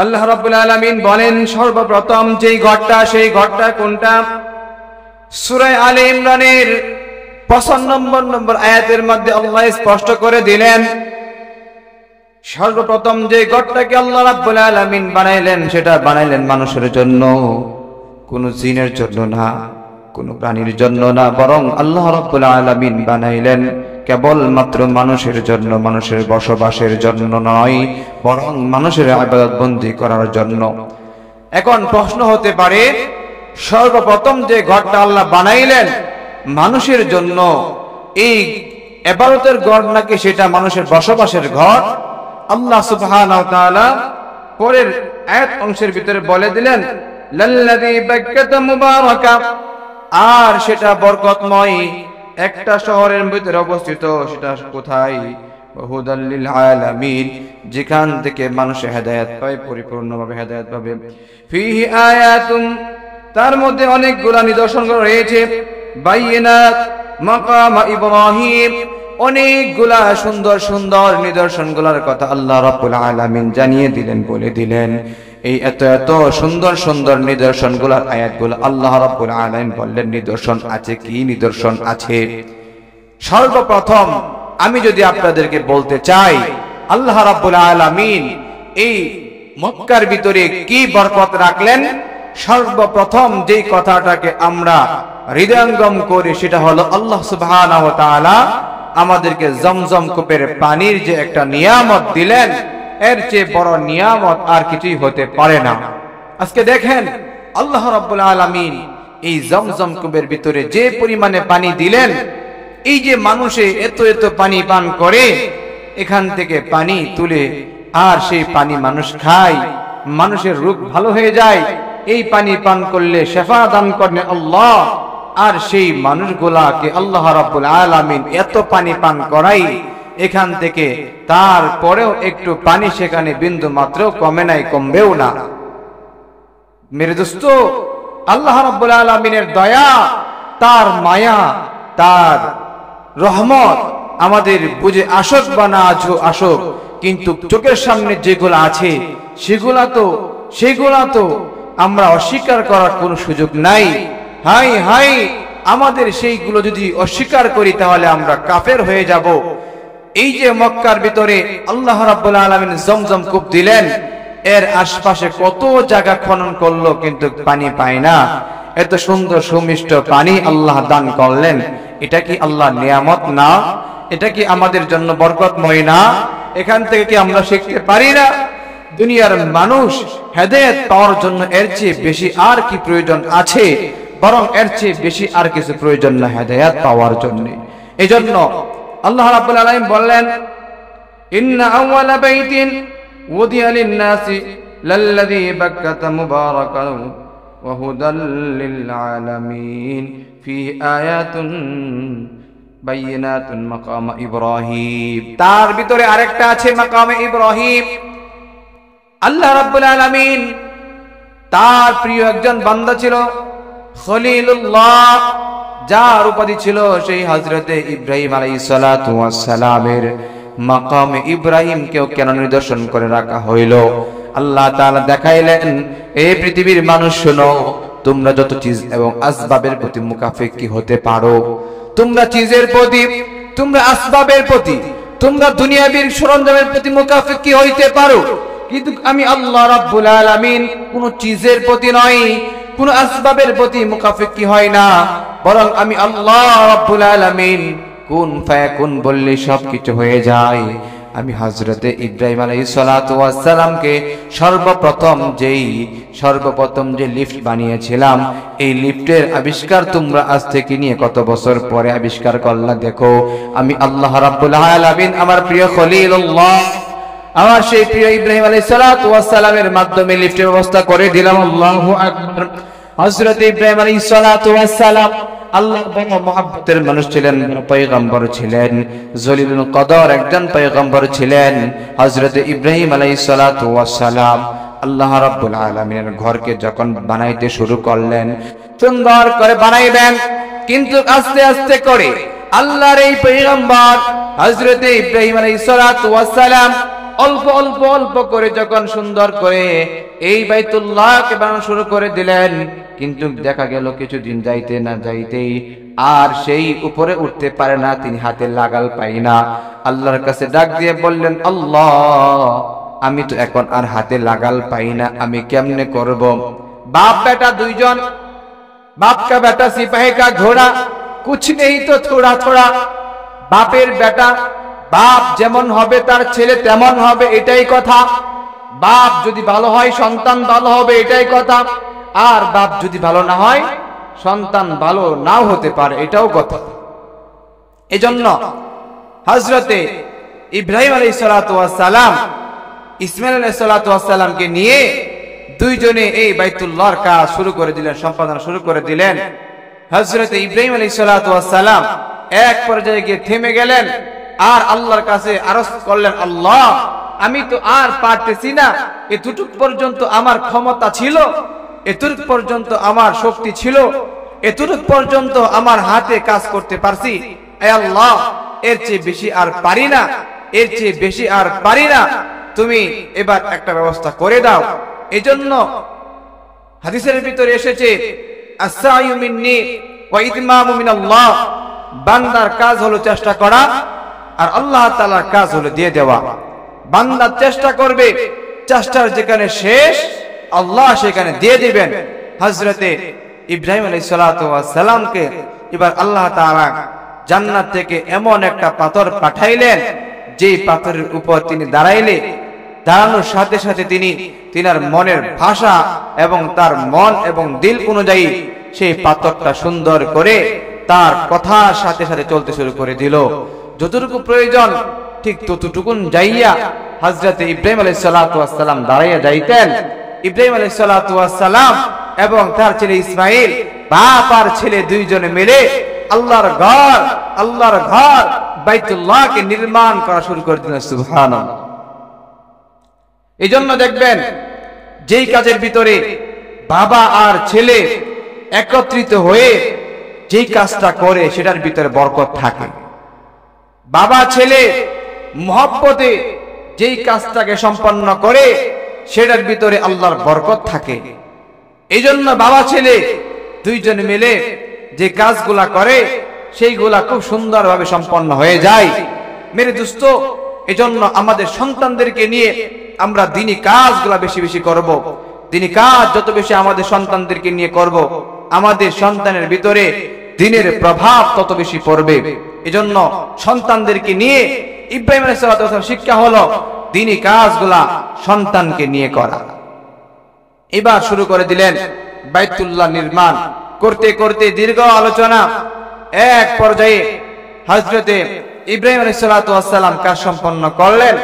আল্লাহ রাব্বুল আলামিন বলেন সর্বপ্রথম যেই ঘরটা সেই ঘরটা কোনটা? সূরা আলে ইমরানের ৫৫ নম্বর আয়াতের মধ্যে আল্লাহ স্পষ্ট করে দিলেন সর্বপ্রথম যে ঘরটাকে আল্লাহ রাব্বুল আলামিন বানাইলেন সেটা বানাইলেন মানুষের জন্য, কোনো জিনের জন্য না, কোনো প্রাণীর জন্য না, বরং আল্লাহ রাব্বুল আলামিন বানাইলেন কেবলমাত্র মানুষের জন্য, মানুষের বসবাসের জন্য নয়, বরং মানুষের ইবাদত বন্দি করার জন্য। এখন প্রশ্ন হতে পারে সর্বপ্রথম যে ঘরটা আল্লাহ বানাইলেন মানুষের জন্য, এই ইবাদতের ঘর নাকি সেটা মানুষের বসবাসের ঘর? আল্লাহ সুবহানাহু ওয়া তাআলা পরের আয়াত অংশের ভিতরে বলে দিলেন লাল্লাযী বাক্কাতা মুবারাকা, আর সেটা বরকতময় একটা শহরের ভিতরে অবস্থিত। সেটা কোথায়? হুদাল লিল আলামিন, যেখান থেকে মানুষ হেদায়েত পায়, পরিপূর্ণভাবে হেদায়েত পাবে। ফিহি আয়াতুম, তার মধ্যে অনেকগুলা নিদর্শন রয়েছে। বাইয়িনাত মাকাম ইব্রাহিম, অনেকগুলা সুন্দর সুন্দর নিদর্শনগুলোর কথা আল্লাহ রাব্বুল আলামিন জানিয়ে দিলেন, বলে দিলেন। এই এত এত সুন্দর সুন্দর নিদর্শনগুলোর আয়াতগুলো আল্লাহ রাব্বুল আলামিন বললেন নিদর্শন আছে। কি নিদর্শন আছে? সর্বপ্রথম আমি যদি আপনাদেরকে বলতে চাই আল্লাহ রাব্বুল আলামিন এই মক্কার ভিতরে কি বরকত রাখলেন, সর্বপ্রথম যেই কথাটাকে আমরা হৃদয়ঙ্গম করি সেটা হলো আল্লাহ সুবহানাহু ওয়া তাআলা আমাদেরকে জমজম কূপের পানির যে একটা নিয়ামত দিলেন, এর চেয়ে বড় নিয়ামত আর কিছুই হতে পারে না। আজকে দেখেন আল্লাহ রাব্বুল আলামিন এই জমজম কূপের ভিতরে যে পরিমাণে পানি দিলেন, এই যে মানুষে এত এত পানি পান করে, এখান থেকে পানি তুলে আর সেই পানি মানুষ খায়, মানুষের রোগ ভালো হয়ে যায়। এই পানি পান করলে শেফা দান করেন আল্লাহ, আর সেই মানুষগুলাকে আল্লাহ রাব্বুল আলামিন এত পানি পান করাই, এখান থেকে তারপরেও একটু পানি সেখানে বিন্দু মাত্র কমে নাই, কমবেও না। মেরে দোস্ত, আল্লাহ রাব্বুল আলামিনের দয়া, তার মায়া, তার রহমত আমাদের বুঝে আসুক বা না আসুক, কিন্তু চোখের সামনে যেগুলো আছে সেগুলা তো আমরা অস্বীকার করার কোনো সুযোগ নাই। হাই হাই, আমাদের সেইগুলো যদি অস্বীকার করি তাহলে আমরা কাফের হয়ে যাব। এই যে মক্কার ভিতরে আল্লাহ রাব্বুল আলামিন জমজম কূপ দিলেন, এর আশপাশে কত জায়গা খনন করলো কিন্তু পানি পায় না। এত সুন্দর সুমিষ্ট পানি আল্লাহ দান করলেন, এটা কি আল্লাহ নিয়ামত না? এটা কি আমাদের জন্য বরকতময় না? এখান থেকে কি আমরা শিখতে পারি না দুনিয়ার মানুষ হেদায়েত পাওয়ার জন্য এর চেয়ে বেশি আর কি প্রয়োজন আছে? বরং এর চেয়ে বেশি আর কিছু প্রয়োজন না হেদায়েত পাওয়ার জন্য। এজন্য আল্লাহ রাব্বুল আলামিন বললেন ইন্না আউওয়ালা বাইতিন উদিয়া লিন-নাসি লাল্লাযী বাক্কাতা মুবারাকান ওয়া হুদাল লিল আলামিন ফিহি আয়াতুন বাইয়িনাতুন মাকাম ইব্রাহিম। তার ভিতরে আরেকটা আছে মাকামে ইব্রাহিম। আল্লাহ রাব্বুল আলামিন তার প্রিয় একজন বান্দা ছিল খলিলুল্লাহ, যার উপাধি ছিল সেই হযরতে ইব্রাহিম আলাইহিস সালাতু ওয়াস সালামের মাকামে ইব্রাহিমকেও কেন নিদর্শন করে রাখা হইল? আল্লাহ তাআলা দেখাইলেন, এই পৃথিবীর মানুষ শোনো, তোমরা যত চিজ এবং আসবাবের প্রতি মুকাফিকি হতে পারো, তোমরা চিজের প্রতি, তোমরা আসবাবের প্রতি, তোমরা দুনিয়াবী সরঞ্জামের প্রতি মুকাফিকি হইতে পারো, কিন্তু আমি আল্লাহ রাব্বুল আলামিন কোন চিজের প্রতি নয়, কোন আসবাবের প্রতি মুকাফিকি হয় না, বরং আমি আল্লাহ রাব্বুল আলামিন কুন ফায়াকুন বললে সবকিছু হয়ে যায়। আমি হযরতে ইব্রাহিম আলাইহিস সালাতু ওয়াস সালামকে সর্বপ্রথম যে লিফট বানিয়েছিলাম, এই লিফটের আবিষ্কার তোমরা আজ থেকে নিয়ে কত বছর পরে আবিষ্কার করলা দেখো। আমি আল্লাহ রাব্বুল আলামিন আমার প্রিয় খলিলুল্লাহ, আমার সেই প্রিয় ইব্রাহিম আলাইহিস সালাতু ওয়াস সালামের মাধ্যমে লিফটের ব্যবস্থা করে দিলাম। আল্লাহু আকবার। হযরত ইব্রাহিম আলাইহিস সালাতু ওয়াস সালাম আল্লাহর বড় মহব্বতের মানুষ ছিলেন, পয়গম্বর ছিলেন, জলিলুল কদর একজন পয়গম্বর ছিলেন। হযরত ইব্রাহিম আলাইহিস সালাতু ওয়াস সালাম আল্লাহ রাব্বুল আলামিনের ঘরকে যখন বানাইতে শুরু করলেন, সুন্দর করে বানাইবেন, কিন্তু আস্তে আস্তে করে আল্লাহর এই পয়গম্বর হযরত ইব্রাহিম আলাইহিস সালাতু ওয়াস সালাম অল্প অল্প অল্প করে যখন সুন্দর করে এই বাইতুল্লাহকে বানানো শুরু করে দিলেন, কিন্তু দেখা গেল কিছুদিন যাইতে না যাইতেই আর সেই উপরে উঠতে পারে না, তিনি হাতে লাগাল পাই না। আল্লাহর কাছে ডাক দিয়ে বললেন, আল্লাহ, আমি তো এখন আর হাতে লাগাল পাই না, আমি কেমনে করব? বাপ বেটা দুইজন, बाप का बेटा सिपाही का घोड़ा, कुछ नहीं तो थोड़ा थोड़ा। बापेर बेटा बाप जेमन होबे तार छेले तेमन होबे, एटाई कथा। बाप जदि भालो हय सन्तान भालो होबे, एटाई कथा। आर बाप जदि भालो ना हय सन्तान भालो नाও হতে পারে, এটাও কথা। এজন্য হযরতে ইব্রাহিম আলাইহিস সালাতু ওয়াস সালাম ইসমাঈল আলাইহিস সালাতু ওয়াস সালামকে নিয়ে দুইজনে এই বাইতুল্লাহর কাজ শুরু করে দিলেন, সম্পাদনা শুরু করে দিলেন। হযরত ইব্রাহিম আলাইহিস সালাতু ওয়াস সালাম এক পর্যায়ে গিয়ে থেমে গেলেন আর আল্লাহর কাছে আরজ করলেন, আল্লাহ, আমি তো আর পারতেছি না, এতটুক পর্যন্ত আমার ক্ষমতা ছিল, এতটুক পর্যন্ত আমার শক্তি ছিল, এতটুক পর্যন্ত আমার হাতে কাজ করতে পারছি। হে আল্লাহ, এর চেয়ে বেশি আর পারি না, এর চেয়ে বেশি আর পারি না, তুমি এবার একটা ব্যবস্থা করে দাও। এজন্য হাদিসের ভিতরে এসেছে, আস-সা'য়ু মিন্নি ওয়া ইতমামু মিনাল্লাহ, বান্দার কাজ হলো চেষ্টা করা আর আল্লাহ তাআলার কাজ হলো দিয়ে দেওয়া। বান্দা চেষ্টা করবে, চেষ্টার যেখানে শেষ আল্লাহ সেখানে দিয়ে দিবেন। হযরতে ইব্রাহিম আলাইহিস সালাতু ওয়াস সালামকে এবার আল্লাহ তাআলা জান্নাত থেকে এমন একটা পাথর পাঠাইলেন, যেই পাথরের উপর তিনি দাঁড়ানোর সাথে সাথে তিনার মনের ভাষা এবং তার মন এবং দিল অনুযায়ী সেই পাথরটা সুন্দর করে তার কথার সাথে সাথে চলতে শুরু করে দিল। যতটুকু প্রয়োজন ঠিক ততটুকুন যাইয়া হযরতে ইব্রাহিম আলাইহিস সালাতু ওয়াস সালাম দাঁড়াইয়া যাইতেন। ইব্রাহিম আলাইহিস সালাতু ওয়াস সালাম এবং তার ছেলে ইসমাঈল, বাপ আর ছেলে দুইজনে মিলে আল্লাহর ঘর বাইতুল্লাহকে নির্মাণ করা শুরু করে দিলেন। সুবহানাল্লাহ। এই জন্য দেখবেন যেই কাজের ভিতরে বাবা আর ছেলে একত্রিত হয়ে যেই কাজটা করে সেটার ভিতরে বরকত থাকে। বাবা ছেলে মহব্বতে যেই কাজটাকে সম্পন্ন করে সেটার ভিতরে আল্লাহর বরকত থাকে। এই জন্য বাবা ছেলে দুইজন মিলে যে কাজগুলা করে সেইগুলা খুব সুন্দরভাবে সম্পন্ন হয়ে যায়। মেরে দোস্ত, এজন্য আমাদের সন্তানদেরকে নিয়ে আমরা দ্বীনি কাজগুলা বেশি বেশি করব। দ্বীনি কাজ যত বেশি আমাদের সন্তানদেরকে নিয়ে করব, আমাদের সন্তানের ভিতরে দ্বীনের প্রভাব তত বেশি পড়বে। এজন্য সন্তানদেরকে নিয়ে ইব্রাহিম আলাইহিস সালাতু ওয়াস সালাম শিক্ষা হলো দ্বীনি কাজগুলা সন্তানকে নিয়ে করা। এবার শুরু করে দিলেন বাইতুল্লাহ নির্মাণ। করতে করতে দীর্ঘ আলোচনা, এক পর্যায়ে হযরতে ইব্রাহিম আলাইহিস সালাতু ওয়াস সালাম কাজ সম্পন্ন করলেন।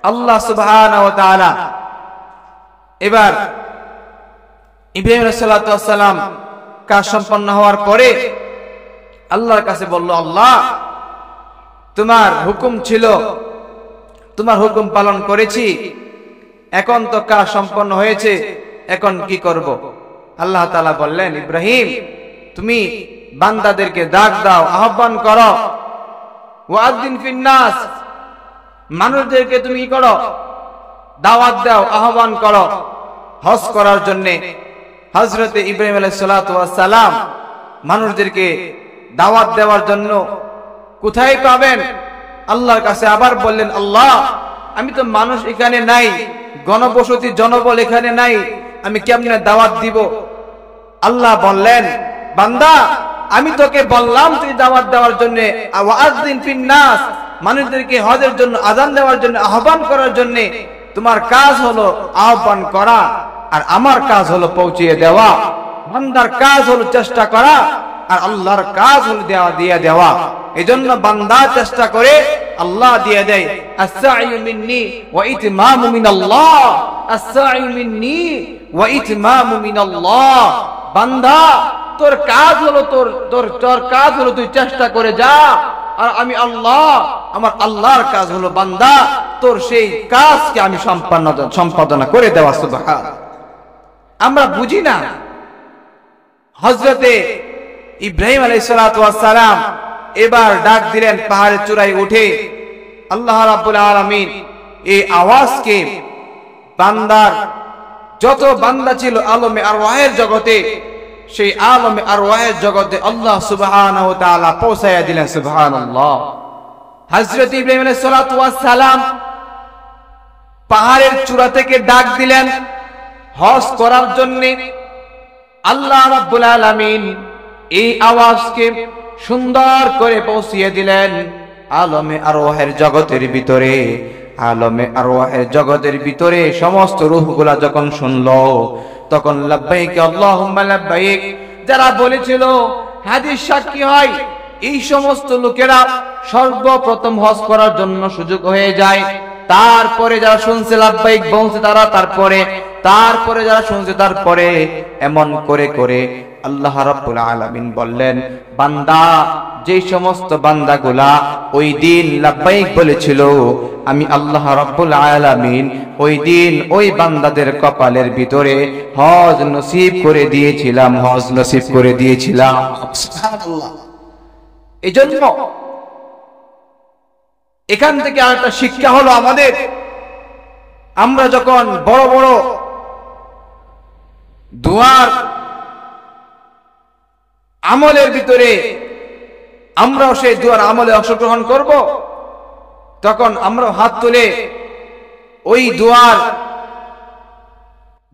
আল্লাহ সুবহানাহু ওয়া তাআলা এবার ইব্রাহিম আলাইহিস সালাতু ওয়াস সালাম কাজ সম্পন্ন হওয়ার পরে আল্লাহর কাছে বলল, আল্লাহ, তোমার হুকুম ছিল, তোমার হুকুম পালন করেছি, এখন তো কাজ সম্পন্ন হয়েছে, এখন কি করব? আল্লাহ তাআলা বললেন, ইব্রাহিম, তুমি বান্দাদেরকে ডাক দাও, আহ্বান করো। ওয়াযিন ফিন নাস, মানুষদেরকে তুমি কি করো? দাওয়াত দাও, আহ্বান করো হজ করার জন্য। হযরতে ইব্রাহিম আলাইহিস সালাতু ওয়াস সালাম মানুষদেরকে দাওয়াত দেওয়ার জন্য কোথায় পাবেন? আল্লাহর কাছে আবার বললেন, আল্লাহ, আমি তো মানুষ এখানে নাই, গণবসতি জনবল এখানে নাই, আমি কেমনে দাওয়াত দিব? আল্লাহ বললেন, বান্দা, আমি তোকে বললাম তুই দাওয়াত দেওয়ার জন্য, ওয়াযিন ফিন নাস, মানুষদেরকে হজের জন্য আযান দেওয়ার জন্য, আহ্বান করার জন্য। তোমার কাজ হলো আহ্বান করা আর আমার কাজ হলো পৌঁছিয়ে দেওয়া। বান্দার কাজ হলো চেষ্টা করা আর আল্লাহর কাজ হলো দিয়ে দেওয়া। এজন্য বান্দা চেষ্টা করে, আল্লাহ দিয়ে দেয়। আস-সা'য়ু মিন্নি ওয়া ইতমামু মিনাল্লাহ, আস-সা'য়ু মিন্নি ওয়া ইতমামু মিনাল্লাহ। বান্দা, তোর কাজ হলো তোর কাজ হলো তুই চেষ্টা করে যা, আর আমি আল্লাহ, আমার আল্লাহর কাজ হলো বান্দা তোর সেই কাজকে আমি সম্পাদনা করে দেওয়া। সুবহানাল্লাহ। আমরা বুঝি না, হযরতে ইব্রাহিম আলাইহিস সালাতু ওয়াস সালাম এবার ডাক দিলেন পাহাড়ের চূড়ায় উঠে, আল্লাহ রাব্বুল আলামিন এই আওয়াজকে বান্দার যত বান্দা ছিল আলমে আরওয়াহের জগতে, সেই আলমে আরওয়াহের জগতে আল্লাহ সুবহানাহু ওয়া তাআলা পৌঁছায়া দিলেন। সুবহানাল্লাহ। হযরত ইব্রাহিম আলাইহিস সালাতু ওয়াস সালাম পাহাড়ের চূড়া থেকে ডাক দিলেন হজ করার জন্য। আল্লাহ রাব্বুল আলামিন এই আওয়াজকে সুন্দর করে পৌঁছিয়ে দিলেন আলমে আরওয়াহের জগতের ভিতরে। আলমে আরওয়াহের জগতের ভিতরে সমস্ত রূহগুলা যখন শুনলো, তখন লাব্বাইক আল্লাহুম্মা লাব্বাইক যারা বলেছিল হাদিস সাক্ষী হয়, এই সমস্ত লোকেরা সর্বপ্রথম হজ করার জন্য সুযোগ হয়ে যায়। তারপরে যারা শুনছে লাব্বাইক বলছে তারা, তারপরে যারা শুনছে তারপরে, এমন করে করে আল্লাহ রাব্বুল আলামিন বললেন, বান্দা যে সমস্ত বান্দাগুলা ওই দিন লাব্বাইক বলেছিল, আমি আল্লাহ রাব্বুল আলামিন ওই দিন ওই বান্দাদের কপালের ভিতরে হজ নসিব করে দিয়েছিলাম, হজ নসিব করে দিয়েছিলাম। সুবহানাল্লাহ। এজন্য এখান থেকে আরেকটা শিক্ষা হলো আমাদের, আমরা যখন বড় বড় দুয়ার আমলের ভিতরে আমরাও সেই দুয়ার আমলে অংশগ্রহণ করব, তখন আমরা হাত তুলে ওই দুয়ার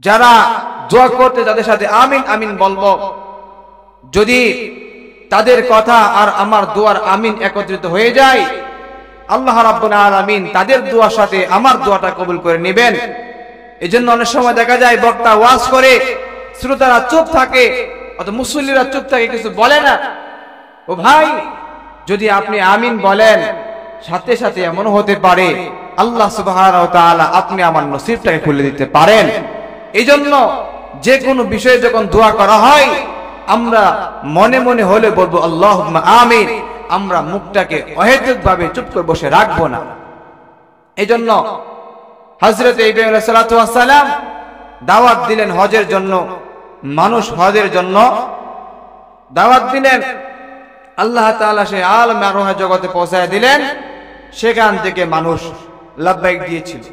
যারা দোয়া করতে তাদের সাথে আমিন আমিন বলবো। যদি তাদের কথা আর আমার দুয়ার আমিন একত্রিত হয়ে যায়, আল্লাহ রাব্বুল আলামিন তাদের দোয়ার সাথে আমার দোয়াটা কবুল করে নেবেন। এজন্য অনেক সময় দেখা যায় বক্তা ওয়াজ করে, শ্রোতারা চুপ থাকে, অথবা মুসল্লিরা চুপ থাকে, কিছু বলে না। ও ভাই, যদি আপনি আমিন বলেন, সাথে সাথে এমন হতে পারে আল্লাহ সুবহানাহু ওয়া তাআলা আপনি আমার নসিবটাকে খুলে দিতে পারেন। এইজন্য যে কোনো বিষয়ে যখন দোয়া করা হয়, আমরা মনে মনে হলে বলবো আল্লাহুম্মা আমিন, আমরা মুখটাকে অহেতুকভাবে চুপ করে বসে রাখবো না। এইজন্য হযরত ইব্রাহিম আলাইহিস সালাতু ওয়াস সালাম দাওয়াত দিলেন হজের জন্য, মানুষ হজের জন্য দাওয়াত দিলেন। আল্লাহ তাআলা সেই আলমে আরওয়াহ জগতে পৌঁছায় দিলেন। সেখান থেকে মানুষ লাব্বাইক দিয়েছিল।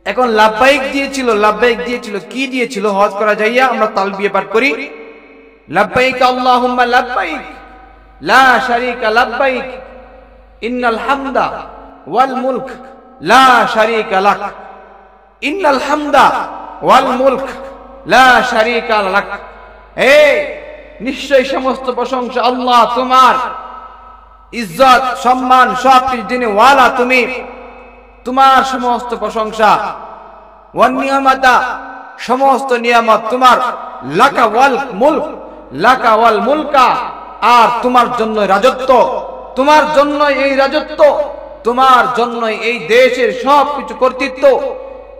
এখন লাব্বাইক দিয়েছিল কি দিয়েছিল? হজ করা যাইয়া আমরা তালবিয়া পাঠ করি, লাব্বাইক আল্লাহুম্মা লাব্বাইক লা শারীকা লাব্বাইক ইন্নাল হামদা ওয়াল মুলক লা শারীকা লাক, ইন্নাল হামদা ওয়াল মুলক লা শারীকা লাক। নিশ্চয় সমস্ত প্রশংসা আল্লাহ তোমার, ইজ্জত সম্মান সব কিছু যিনি ওয়ালা তুমি, তোমার সমস্ত প্রশংসা। ওয়ান নিয়ামাতা সমস্ত নিয়ামত তোমার, লাকা ওয়াল মুলক লাকা ওয়াল মুলকা আর তোমার জন্য রাজত্ব, তোমার জন্য এই রাজত্ব, তোমার জন্য এই দেশের সবকিছু কর্তৃত্ব।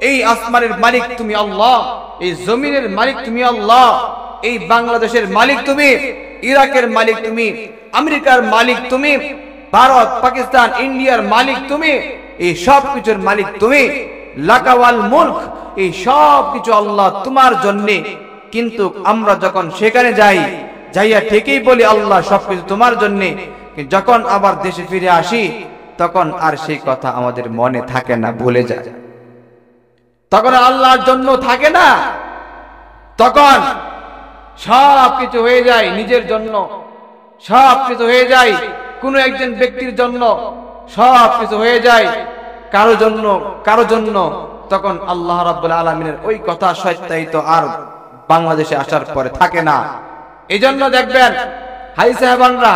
এই আসমানের মালিক তুমি আল্লাহ, এই জমিনের মালিক তুমি আল্লাহ, এই বাংলাদেশের মালিক তুমি, ইরাকের মালিক তুমি, আমেরিকার মালিক তুমি, ভারত পাকিস্তান ইন্ডিয়ার মালিক তুমি, এই সব কিছুর মালিক তুমি। লাকা ওয়াল মুলক, এই সব কিছু আল্লাহ তোমার জন্য। কিন্তু আমরা যখন সেখানে যাইয়া ঠিকই বলি আল্লাহ সবকিছু তোমার জন্য, যখন আবার দেশে ফিরে আসি তখন আর সেই কথা আমাদের মনে থাকে না, ভুলে যায়। তখন আল্লাহর জন্য থাকে না, তখন সব কিছু হয়ে যায় নিজের জন্য, সব কিছু হয়ে যায় কোনো একজন ব্যক্তির জন্য, সব কিছু হয়ে যায় কারো জন্য। তখন আল্লাহ রাব্বুল আলামিনের ওই কথা সত্যায়িত আর বাংলাদেশে আসার পরে থাকে না। এই জন্য দেখবেন হাজি সাহেবানরা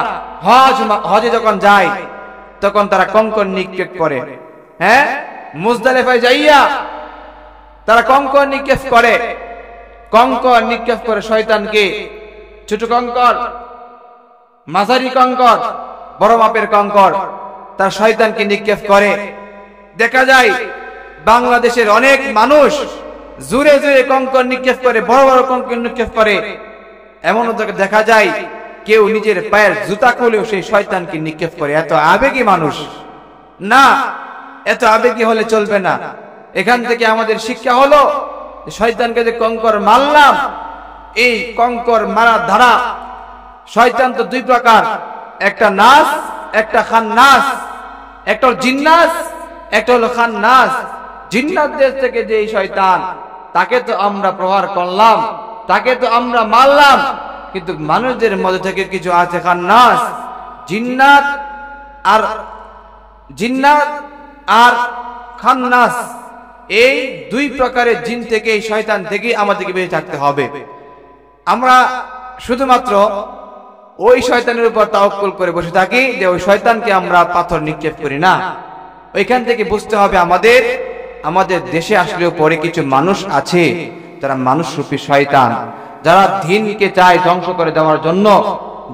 হজে যখন যায় তখন তারা কঙ্কর নিক্ষেপ করে। মুজদালিফায় যাইয়া তারা কঙ্কর নিক্ষেপ করে শয়তানকে। ছোট কঙ্কর, মাঝারি কঙ্কর, বড় মাপের কঙ্কর, তার শয়তানকে নিক্ষেপ করে। দেখা যায় বাংলাদেশের অনেক মানুষ জোরে জোরে কঙ্কর নিক্ষেপ করে, বড় বড় কঙ্কর নিক্ষেপ করে। এমনও দেখা যায় কেউ নিজের পায়ের জুতা খুলেও সেই শয়তানকে নিক্ষেপ করে। এত আবেগী মানুষ না, এত আবেগী হলে চলবে না। এখান থেকে আমাদের শিক্ষা হলো, শয়তানকে যে কঙ্কর মারলাম, এই কঙ্কর মারার ধারা, শয়তান তো দুই প্রকার, একটা নাস, একটা খান্নাস, একটা জিন্নাস, একটা হলো খান্নাস, জিন্নাতদের থেকে যে শয়তান, তাকে তো আমরা প্রহার করলাম, তাকে তো আমরা মারলাম, কিন্তু মানুষদের মধ্যে থেকে কিছু আছে খান্নাস, জিন্নাত আর খান্নাস, এই দুই প্রকারের জিন থেকে, শয়তান থেকে আমাদেরকে বেঁচে থাকতে হবে। আমরা শুধুমাত্র ওই শয়তানের উপর তাওয়াক্কুল করে বসে থাকি যে ওই শয়তানকে আমরা পাথর নিক্ষেপ করি না। ওইখান থেকে বুঝতে হবে আমাদের দেশে আসলেও পরে কিছু মানুষ আছে যারা মানুষরূপী শয়তান, যারা দ্বীনকে চায় ধ্বংস করে দেওয়ার জন্য,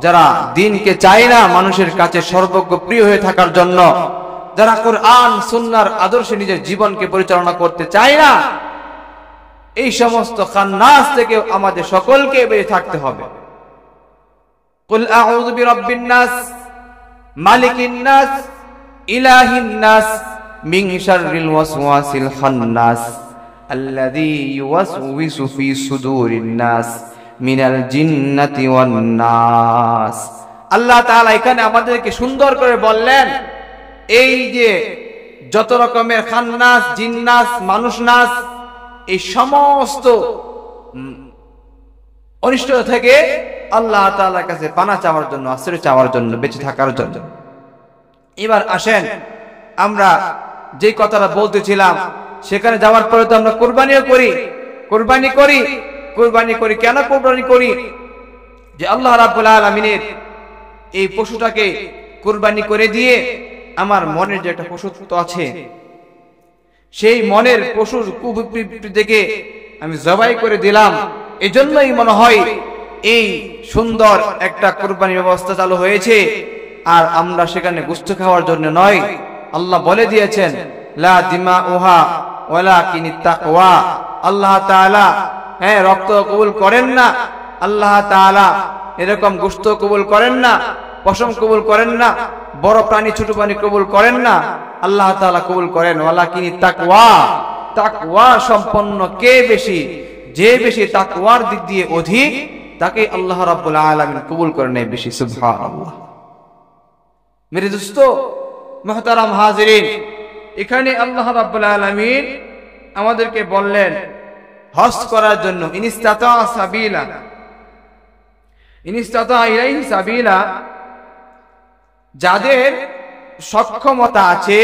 যারা দ্বীনকে চায় না মানুষের কাছে সর্বজ্ঞ প্রিয় হয়ে থাকার জন্য, যারা কোরআন সুন্নাহর আদর্শে নিজের জীবনকে পরিচালনা করতে চায় না। এই সমস্ত খান্নাস থেকে আমাদের সকলকে বেঁচে থাকতে হবে। কুল আউযু বিরাব্বিন নাস মালিকিন নাস ইলাহিন নাস মিন শাররিল ওয়াসওয়াসিল খান্নাস আল্লাযী ইউওয়াসউসু ফি সুদুরিন নাস মিনাল জিন্নাতি ওয়ান নাস। আল্লাহ তাআলা এখানে আমাদেরকে সুন্দর করে বললেন, এই যে যত রকমের খান্নাস, জিন্নাস, মানুষ নাস, এই সমস্ত অনিষ্টতা থেকে আল্লাহ তাআলার কাছে পানা চাওয়ার জন্য, আশ্রয় চাওয়ার জন্য, বেঁচে থাকার জন্য। এবার আসেন আমরা যে কথাটা বলতেছিলাম, সেখানে যাওয়ার পরে তো আমরা কোরবানিও করি। কেন কোরবানি করি? যে আল্লাহ রাব্বুল আলামিনের এই পশুটাকে কোরবানি করে দিয়ে আমার মনের যে একটা পশুত্ব আছে, সেই মনের পশুর কুবৃত্তি থেকে আমি জবাই করে দিলাম। এজন্যই মনে হয় এই সুন্দর একটা কোরবানির ব্যবস্থা চালু হয়েছে। আর আমরা সেখানে গোশত খাওয়ার জন্য নয়। আল্লাহ বলে দিয়েছেন, লা দিমাউহা ওয়ালাকিনিত তাকওয়া। আল্লাহ তাআলা রক্ত কবুল করেন না, আল্লাহ তাআলা এরকম গোশত কবুল করেন না, পশম কবুল করেন না, বড় প্রাণী ছোট প্রাণী কবুল করেন না। আল্লাহ তাআলা কবুল করেন ওয়ালাকিনিত তাকওয়া। তাকওয়া সম্পন্ন কে বেশি, যে বেশি তাকওয়ার দিক দিয়ে অধিক, তাকে আল্লাহ রাব্বুল আলামিন কবুল করে নেয় বেশি। সুবহানাল্লাহ। মেরে দোস্ত মুহতারাম হাজিরিন, এখানে আল্লাহ রাব্বুল আলামিন আমাদেরকে বললেন হজ করার জন্য, ইনিস্তাতা ইলাইহি সাবিলা, যাদের সক্ষমতা আছে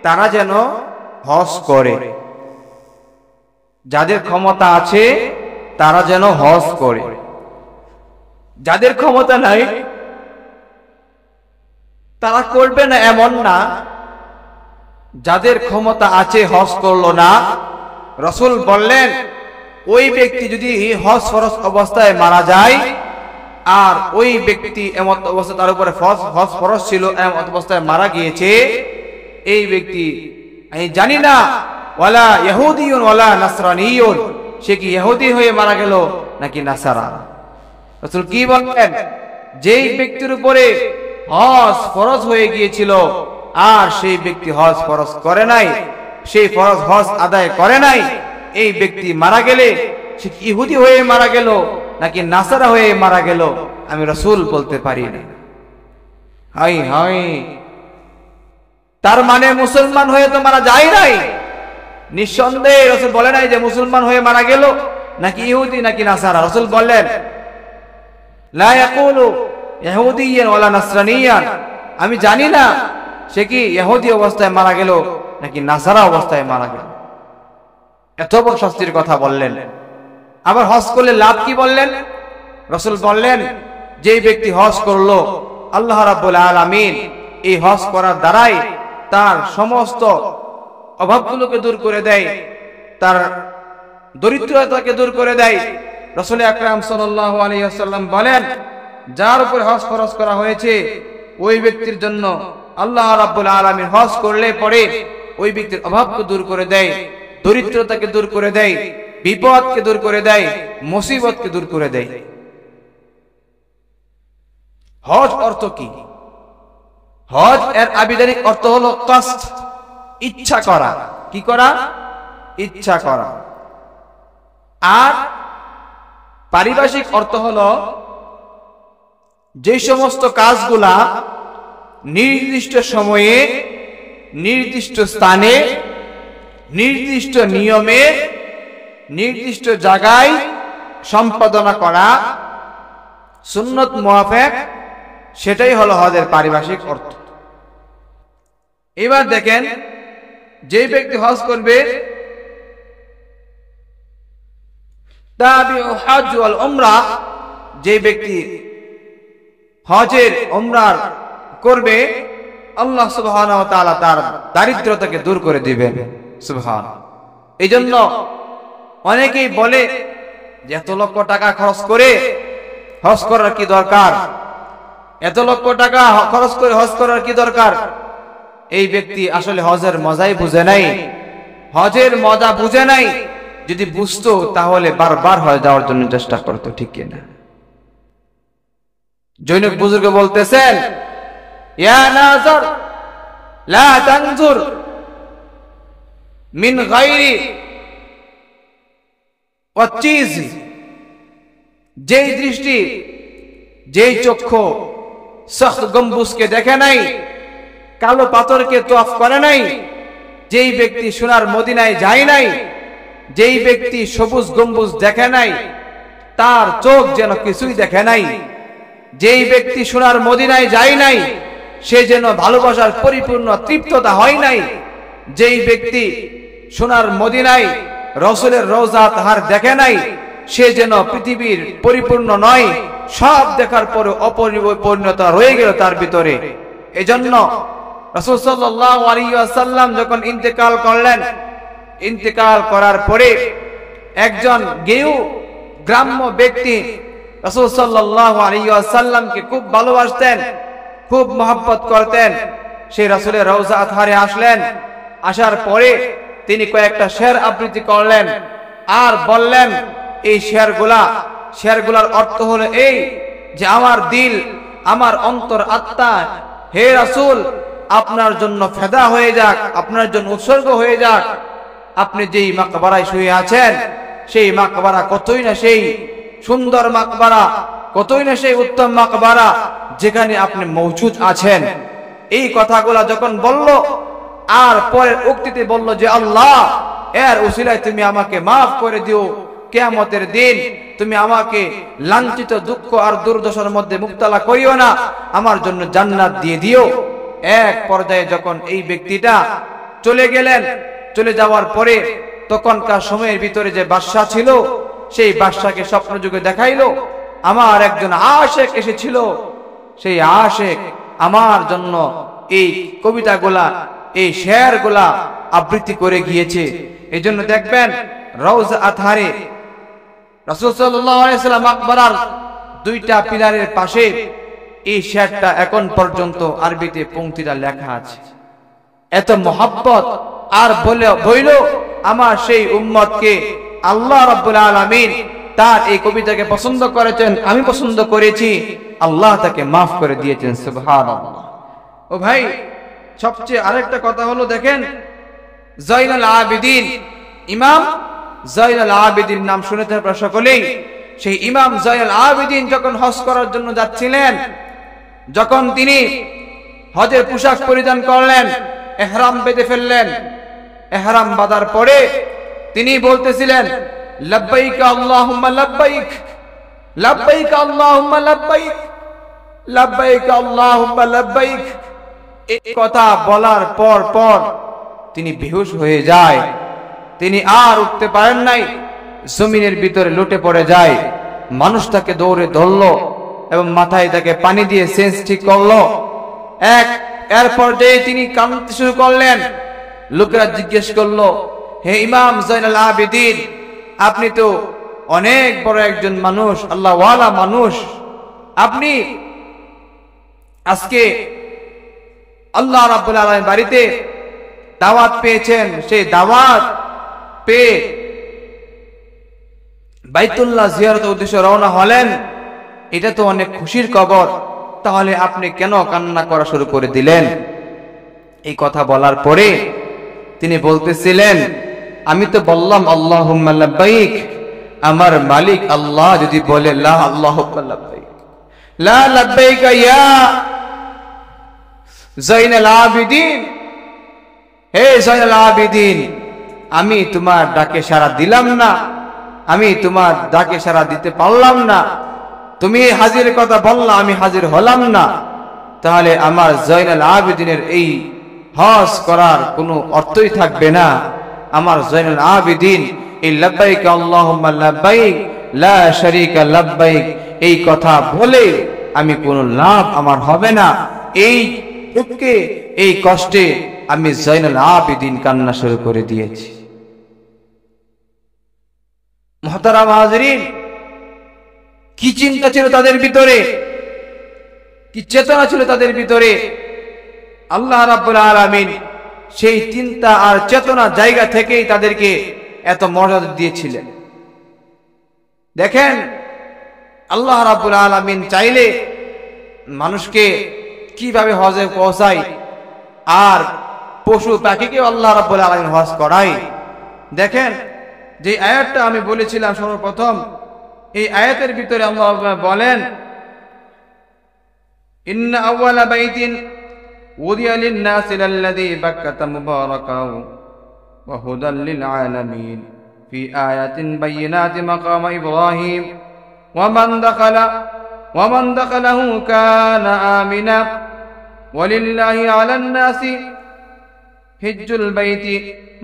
তারা যেন হজ করে, যাদের ক্ষমতা আছে তারা যেন হজ করে। যাদের ক্ষমতা নাই তারা করবে না এমন না। যাদের ক্ষমতা আছে হজ করলো না, রাসূল বললেন ওই ব্যক্তি যদি হজ ফরজ অবস্থায় মারা যায়, আর ওই ব্যক্তি এমন অবস্থা তার উপরে হজ ফরজ ছিল, এমন অবস্থায় মারা গিয়েছে, এই ব্যক্তি আমি জানি না ওয়ালা ইহুদিয়ুন ওয়ালা নাসরানিয়ুন, সে কি ইহুদি হয়ে মারা গেল নাকি নাসারা। রাসূল কি বললেন? যেই ব্যক্তির উপরে হজ ফরজ হয়ে গিয়েছিল আর সেই ব্যক্তি হজ ফরজ করে নাই, সেই ফরজ হজ আদায় করে নাই, এই ব্যক্তি মারা গেলে সে কি ইহুদি হয়ে মারা গেল নাকি নাসারা হয়ে মারা গেল, আমি রাসূল বলতে পারি না। হাই হাই, তার মানে মুসলমান হয়ে তো মারা যায় নাই। নিঃসন্দেহে রাসূল বলে নাই যে মুসলমান হয়ে মারা গেল নাকি ইহুদি নাকি নাসারা। রাসূল বললেন লা ইয়াকুলু ইহুদিয়ান ওয়ালা নাসরানিয়ান, আমি জানি না সে কি ইহুদি অবস্থায় মারা গেল নাকি নাসারা অবস্থায় মারা গেল। এত বড় শাস্তির কথা বললেন। আবার হজ করলে লাভ কি বললেন? রাসূল বললেন যেই ব্যক্তি হজ করলো, আল্লাহ রাব্বুল আলামিন এই হজ করার দ্বারাই তার সমস্ত অভাবগুলোকে দূর করে দেয়, তার দরিদ্রতাকে দূর করে দেয়। রাসূল আকরাম সাল্লাল্লাহু আলাইহি ওয়াসাল্লাম বলেন, যার উপর হজ ফরজ করা হয়েছে ওই ব্যক্তির জন্য আল্লাহ রাব্বুল আলামিন হজ করলে পরে ওই ব্যক্তির অভাবকে দূর করে দেয়, দরিদ্রতাকে দূর করে দেয়, বিপদকে দূর করে দেয়, মুসিবতকে দূর করে দেয়। হজ অর্থ কি? হজ এর আবিধানিক অর্থ হলো কষ্ট, ইচ্ছা করা। কি করা? ইচ্ছা করা। আর পারিভাষিক অর্থ হলো যে সমস্ত কাজগুলা নির্দিষ্ট সময়ে নির্দিষ্ট স্থানে, নির্দিষ্ট নিয়মে, নির্দিষ্ট জায়গায় সম্পাদনা করা সুন্নত মুআফিক, সেটাই হলো হজের পারিভাষিক অর্থ। এবার দেখেন, যে ব্যক্তি হজ করবে, তাবিউ হজ ওয়াল উমরা, যে ব্যক্তি হজের উমরার করবে, আল্লাহ সুবহানাহু ওয়া তাআলা তার দারিদ্রতাকে দূর করে দিবেন। সুবহান। এই জন্য অনেকেই বলে যে এত লক্ষ টাকা খরচ করে হজ করার কি দরকার, এত লক্ষ টাকা খরচ করে হজ করার কি দরকার। এই ব্যক্তি আসলে হজের মজাই বুঝে নাই, হজের মজা বুঝে নাই। যদি বুঝতো তাহলে বারবার হয়ে যাওয়ার জন্য চেষ্টা করতো, ঠিক কিনা? জৈনক বুজুর্গ বলতেছেন, ইয়া নাযর লা তানজুর মিন গায়রি ওয়াচিজ, যেই দৃষ্টি, যেই চক্ষু সখত গম্বুজকে দেখে নাই, কালো পাথরকে তওয়াফ করে নাই, যেই ব্যক্তি সোনার মদিনায় যায় নাই, যেই ব্যক্তি সবুজ গম্বুজ দেখে নাই, তার চোখ যেন কিছুই দেখে নাই। যেই ব্যক্তি সোনার মদিনায় যায় নাই, সে যেন ভালোবাসার পরিপূর্ণ তৃপ্ততা হয় নাই। যেই ব্যক্তি সোনার মদিনায় রাসূলের রওজা তাহার দেখে নাই, সে যেন পৃথিবীর পরিপূর্ণ নয়। সব দেখার পরে অপরিপূর্ণতা রয়ে গেল তার ভিতরে। এজন্য রাসূল সাল্লাল্লাহু আলাইহি ওয়াসাল্লাম যখন ইন্তেকাল করলেন, ইন্তেকাল করার পরে একজন গেয়ু গ্রাম্য ব্যক্তি রাসূল সাল্লাল্লাহু আলাইহি ওয়াসাল্লামকে খুব ভালোবাসতেন, খুব মহব্বত করতেন। সেই রাসূলের রওজা আতহারে আসলেন। আসার পরে তিনি কয়েকটা শের আবৃত্তি করলেন আর বললেন, এই শেরগুলার অর্থ হলো এই যে, আমার দিল, আমার অন্তর, আত্মা হে রাসূল আপনার জন্য ফেদা হয়ে যাক, আপনার জন্য উৎসর্গ হয়ে যাক। আপনি যেই মাকবারায় শুয়ে আছেন, সেই মাকবারা কতই না সেই সুন্দর মাকবারা, কতই না সেই উত্তম মাকবারা যেখানে আপনি মওজুদ আছেন। এই কথাগুলা যখন বলল, আর পরের উক্তিতে বলল যে, আল্লাহ এর উসিলায় তুমি আমাকে মাফ করে দিও, কিয়ামতের দিন তুমি আমাকে লাঞ্ছিত, দুঃখ আর দুর্দশার মধ্যে মুক্তালা করিও না, আমার জন্য জান্নাত দিয়ে দিও। এক পর্যায়ে যখন এই ব্যক্তিটা চলে গেলেন, চলে যাওয়ার পরে তখনকার সময়ের ভিতরে যে বাদশা ছিল, সেই বাদশাকে স্বপ্ন যুগে দেখাইলো আমার একজন আশেক এসেছিল, সেই আশেক আমার জন্য এই কবিতাগুলা, এই শেরগুলা আবৃত্তি করে গিয়েছে। এই জন্য দেখবেন রওজা আতহারে রাসূল সাল্লাল্লাহু আলাইহি ওয়াসাল্লাম মাকবারার দুইটা পিলারের পাশে এই শেরটা এখন পর্যন্ত আরবিতে পংক্তিটা লেখা আছে। এত মহব্বত আর বইল আমার সেই উম্মতকে আল্লাহ রাব্বুল আলামিন তার এই কবিতাকে পছন্দ করেছেন, আমি পছন্দ করেছি, আল্লাহ তাকে মাফ করে দিয়েছেন। সুবহানাল্লাহ। ও ভাই, সবচেয়ে আরেকটা কথা হলো, দেখেন জয়নুল আবেদিন, ইমাম জয়নুল আবেদিন নাম শুনেছেন আপনারা সকলেই। সেই ইমাম জয়নুল আবেদিন যখন হজ করার জন্য যাচ্ছিলেন, যখন তিনি হজের পোশাক পরিধান করলেন, ইহরাম বেঁধে ফেললেন, ইহরাম বাঁধার পরে তিনি বলতেছিলেন, লাব্বাইক আল্লাহুম্মা লাব্বাইক, লাব্বাইক আল্লাহুম্মা লাব্বাইক, লাব্বাইক আল্লাহুম্মা লাব্বাইক। এই কথা বলার পর তিনি বেহুশ হয়ে যায়, তিনি আর উঠতে পারেন নাই, জমিনের ভিতরে লুটে পড়ে যায়। মানুষ তাকে দৌড়ে ধরলো এবং মাথায় তাকে পানি দিয়ে সেন্স ঠিক করলো। এর পর্যায়ে তিনি কাঁদতে শুরু করলেন। লোকেরা জিজ্ঞেস করলো, হে ইমাম জয়নুল আবেদিন, আপনি তো অনেক বড় একজন মানুষ, আল্লাহওয়ালা মানুষ, আপনি আজকে আল্লাহ রাব্বুল আলামিন বাড়িতে দাওয়াত পেয়েছেন, সেই দাওয়াত পেয়ে বাইতুল্লাহ জিয়ারতের উদ্দেশ্যে রওনা হলেন, এটা তো অনেক খুশির খবর, তাহলে আপনি কেন কান্না করা শুরু করে দিলেন? এই কথা বলার পরে তিনি বলতেছিলেন, আমি তো বললাম আল্লাহুম্মা লাব্বাইক, আমার মালিক আল্লাহ যদি বলে লা আল্লাহুম্মা লাব্বাইক, লা লাব্বাইক ইয়া জয়নুল আবেদিন, হে জয়নুল আবেদিন, আমি তোমার ডাকে সাড়া দিলাম না, আমি তোমার ডাকে সাড়া দিতে পারলাম না, তুমি হাজির কথা বললা, আমি হাজির হলাম না, তাহলে আমার জয়নুল আবেদিনের এই হজ করার কোনো অর্থই থাকবে না। আমার জয়নুল আবেদিন এই লাব্বাইক আল্লাহুম্মা লাব্বাইক লা শারীকা লাব্বাইক এই কথা বলে আমি কোনো লাভ আমার হবে না। এই দুঃখে, এই কষ্টে আমি জয়নুল আবেদিন কান্না শুরু করে দিয়েছি। মুহতারাম হাজিরিন, কি চিন্তা ছিল তাদের ভিতরে, কি চেতনা ছিল তাদের ভিতরে, আল্লাহ রাব্বুল আলামিন সেই চিন্তা আর চেতনা জায়গা থেকেই তাদেরকে এত মর্যাদা দিয়েছিলেন। দেখেন, আল্লাহ রাব্বুল আলামিন চাইলে মানুষকে কিভাবে হজে পৌঁছায়, আর পশু পাখিকে আল্লাহ রাব্বুল আলামিন হজ করায়। দেখেন, যে আয়াতটা আমি বলেছিলাম সর্বপ্রথম, এই আয়াতের ভিতরে আল্লাহ বলেন, ইন্না আউওয়ালা বাইতিন উদিয়া লিন-নাসি লাল্লাযী বাক্কাতা মুবারাকাও ওয়া হুদাল লিল আলামিন ফি আয়াতিন বায়্যিনাতি মাকামা ইব্রাহিম ওয়া মান দাখালাহু কানা আমিনা ওয়ালিল্লাহি আলান নাসি হিজ্জুল বাইতি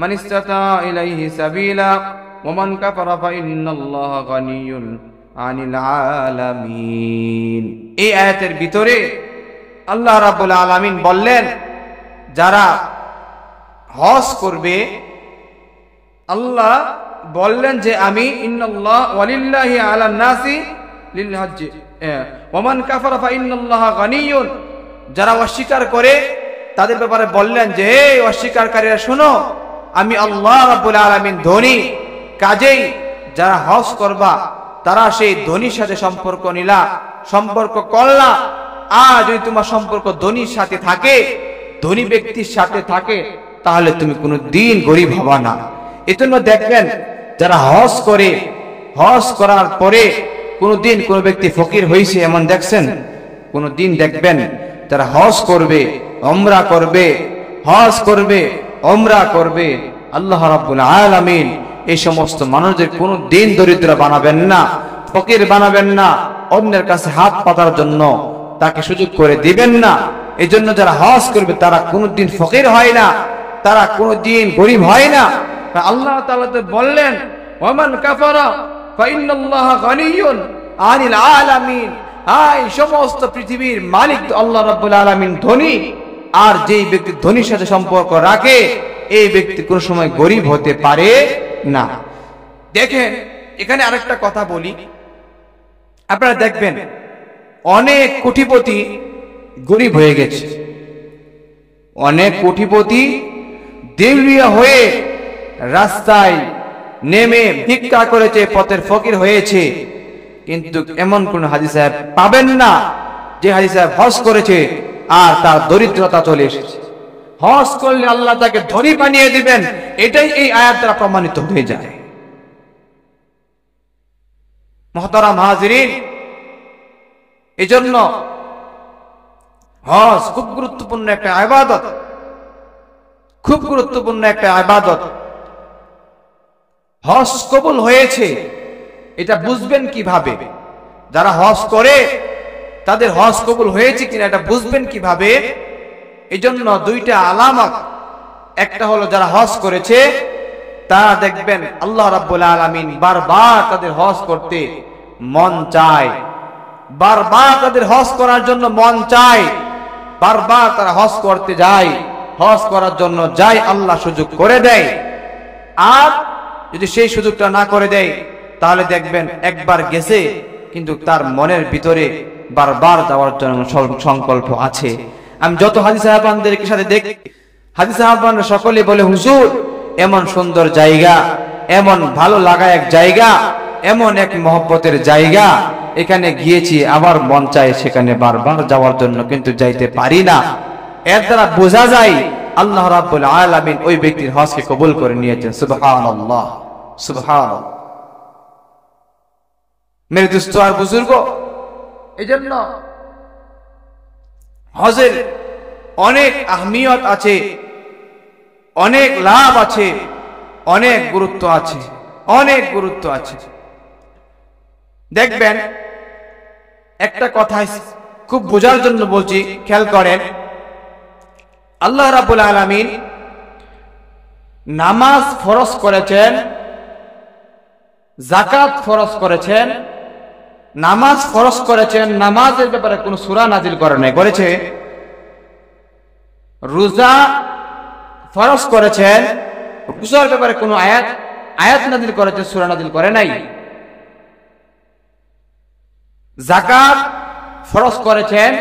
মান ইসতাতা ইলাইহি সাবিলা ওয়া মান কাফারা ফা ইন্নাল্লাহা গানিয়্যুন আনিল আলামিন। এই আয়াতের ভিতরে আল্লাহ রাব্বুল আলামিন বললেন, যারা হজ করবে, আল্লাহ বললেন যে আমি ইন্নাল্লাহ ওয়ালিল্লাহি আলান নাসি লিল হজ্জ ওয়া মান কাফারা ফা ইন্নাল্লাহা গানিয়্যুন। যারা অস্বীকার করে তাদের ব্যাপারে বললেন যে হে অস্বীকারীরা শোনো, আমি আল্লাহ রাব্বুল আলামিন ধনী, কাজেই যারা হজ করবা তারা সেই ধনীর সাথে সম্পর্ক করলা। আর যদি তোমার সম্পর্ক ধনীর সাথে থাকে, ধনী ব্যক্তির সাথে থাকে, তাহলে তুমি কোনো দিন গরিব হবা না। এজন্য দেখবেন, যারা হজ করে, হজ করার পরে কোনো দিন কোনো ব্যক্তি ফকির হয়েছে এমন দেখছেন? কোনো দিন দেখবেন যারা হজ করবে, উমরা করবে, হজ করবে, উমরা করবে, আল্লাহ রাব্বুল আলামিন এই সমস্ত মানুষদের কোনো দিন দরিদ্র বানাবেন না, ফকির বানাবেন না, অন্যের কাছে হাত পাতার জন্য তাকে সুযোগ করে দিবেন না। এই জন্য যারা হজ করবে তারা কোনোদিন ফকির হয় না, তারা কোনোদিন গরিব হয় না। আল্লাহ তাআলা তো বললেন, ওয়া মান কাফারা ফা ইন্নাল্লাহা গানিয়্যুন আনিল আলামিন। এই সমস্ত পৃথিবীর মালিক তো আল্লাহ রাব্বুল আলামিন ধনী, আর যেই ব্যক্তি ধনীর সাথে সম্পর্ক রাখে এই ব্যক্তি কোনো সময় গরিব হতে পারে না। দেখেন, এখানে আরেকটা কথা বলি, আপনারা দেখবেন অনেক কোটিপতি গরিব হয়ে গেছে, অনেক কোটিপতি দেউলিয়া হয়ে রাস্তায় নেমে ভিক্ষা করেছে, পথের ফকির হয়েছে। কিন্তু এমন কোন হাজী সাহেব পাবেন না যে হাজী সাহেব হজ করেছে আর তার দরিদ্রতা চলে এসেছে। হজ করলে আল্লাহ তাকে ধনী বানিয়ে দিবেন, এটাই এই আয়াত দ্বারা প্রমাণিত হয়ে যায়। মুহতারাম হাজিরিন, এজন্য হজ খুব গুরুত্বপূর্ণ একটা ইবাদত, খুব গুরুত্বপূর্ণ একটা ইবাদত। হজ কবুল হয়েছে এটা বুঝবেন কিভাবে? যারা হজ করে তাদের হজ কবুল হয়েছে কিনা এটা বুঝবেন কিভাবে? এজন্য দুইটা আলামত। একটা হলো যারা হজ করেছে তারা দেখবেন আল্লাহ রাব্বুল আলামিন বারবার তাদের হজ করতে মন চায়, বারবার তাদের হজ করার জন্য মন চায়, বারবার তারা হজ করতে যায়, হজ করার জন্য যায়, আল্লাহ সুযোগ করে দেয়। আর যদি সেই সুযোগটা না করে দেয় তাহলে দেখবেন একবার গেছে কিন্তু তার মনের ভিতরে বারবার যাওয়ার জন্য সংকল্প আছে। আমি যত হাজী সাহেবানদের সাথে দেখি, হাজী সাহেবান সকলে বলে, হুজুর এমন সুন্দর জায়গা, এমন ভালো লাগা এক জায়গা, এমন এক মহব্বতের জায়গা, এখানে গিয়েছি আবার মন চায় সেখানে বারবার যাওয়ার জন্য, কিন্তু যাইতে পারি না। এর দ্বারা বোঝা যায় আল্লাহ রাব্বুল আলামিন ওই ব্যক্তির হজকে কবুল করে নিয়েছেন। সুবহানাল্লাহ, সুবহানাল্লাহ। মেরে দোস্ত আর বুজুর্গ, এজন্য হজের অনেক আহমিয়ত আছে, অনেক লাভ আছে, অনেক গুরুত্ব আছে, অনেক গুরুত্ব আছে। দেখবেন একটা কথা খুব বোঝার জন্য বলছি, খেয়াল করেন। আল্লাহ রাব্বুল আলামিন নামাজ ফরজ করেছেন, যাকাত ফরজ করেছেন, নামাজ ফরজ করেছেন, নামাজের ব্যাপারে কোন সূরা নাজিল করে নাই, করেছে? রোজা ফরজ করেছেন, রোজার ব্যাপারে কোন আয়াত নাজিল করেছেন, সূরা নাজিল করে নাই। যাকাত ফরজ করেছেন,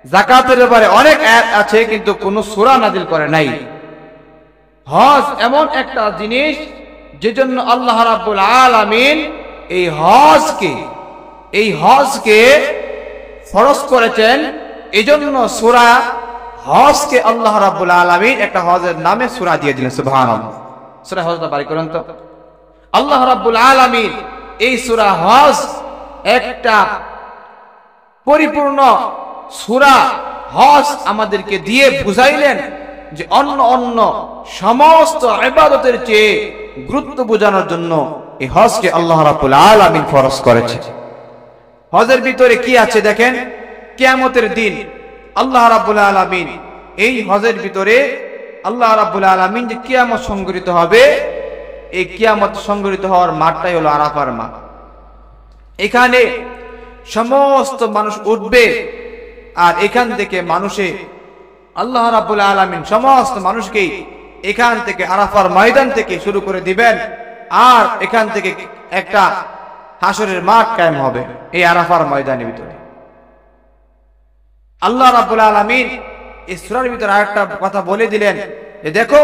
যাকাতের ব্যাপারে অনেক আয়াত আছে কিন্তু কোন সূরা নাজিল করে নাই। হজ এমন একটা জিনিস যে জন্য আল্লাহ রাব্বুল আলামিন এই হজকে ফরজ করেছেন। এই জন্য সূরা হজকে আল্লাহ রাব্বুল আলামিন একটা হজের নামে সূরা দিয়ে দিলেন। সুবহানাল্লাহ। সূরা হজটা বাড়ি করেন তো। আল্লাহ রাব্বুল আলামিন এই সূরা হজ একটা পরিপূর্ণ সূরা হজ আমাদেরকে দিয়ে বুঝাইলেন যে অন্য সমস্ত ইবাদতের চেয়ে গুরুত্ব বোঝানোর জন্য এই হজকে আল্লাহ রাব্বুল আলামিন ফরজ করেছে। হজের ভিতরে কি আছে দেখেন, কিয়ামতের দিন আল্লাহ রাব্বুল আলামিন এই হজের ভিতরে আল্লাহ রাব্বুল আলামিন যে কিয়ামত সংঘটিত হবে, এই কিয়ামত সংঘটিত হওয়ার মাঠটাই হলো আরাফার মাঠ। এখানে সমস্ত মানুষ উঠবে আর এখান থেকে আল্লাহ রাব্বুল আলামিন সমস্ত মানুষকে এখান থেকে আরাফার ময়দান থেকে শুরু করে দিবেন, আর এখান থেকে একটা হাসরের মাঠ কায়েম হবে এই আরাফার ময়দানের ভিতরে। আল্লাহ রাব্বুল আলামিন এই সূরার ভিতরে আরেকটা কথা বলে দিলেন যে দেখো,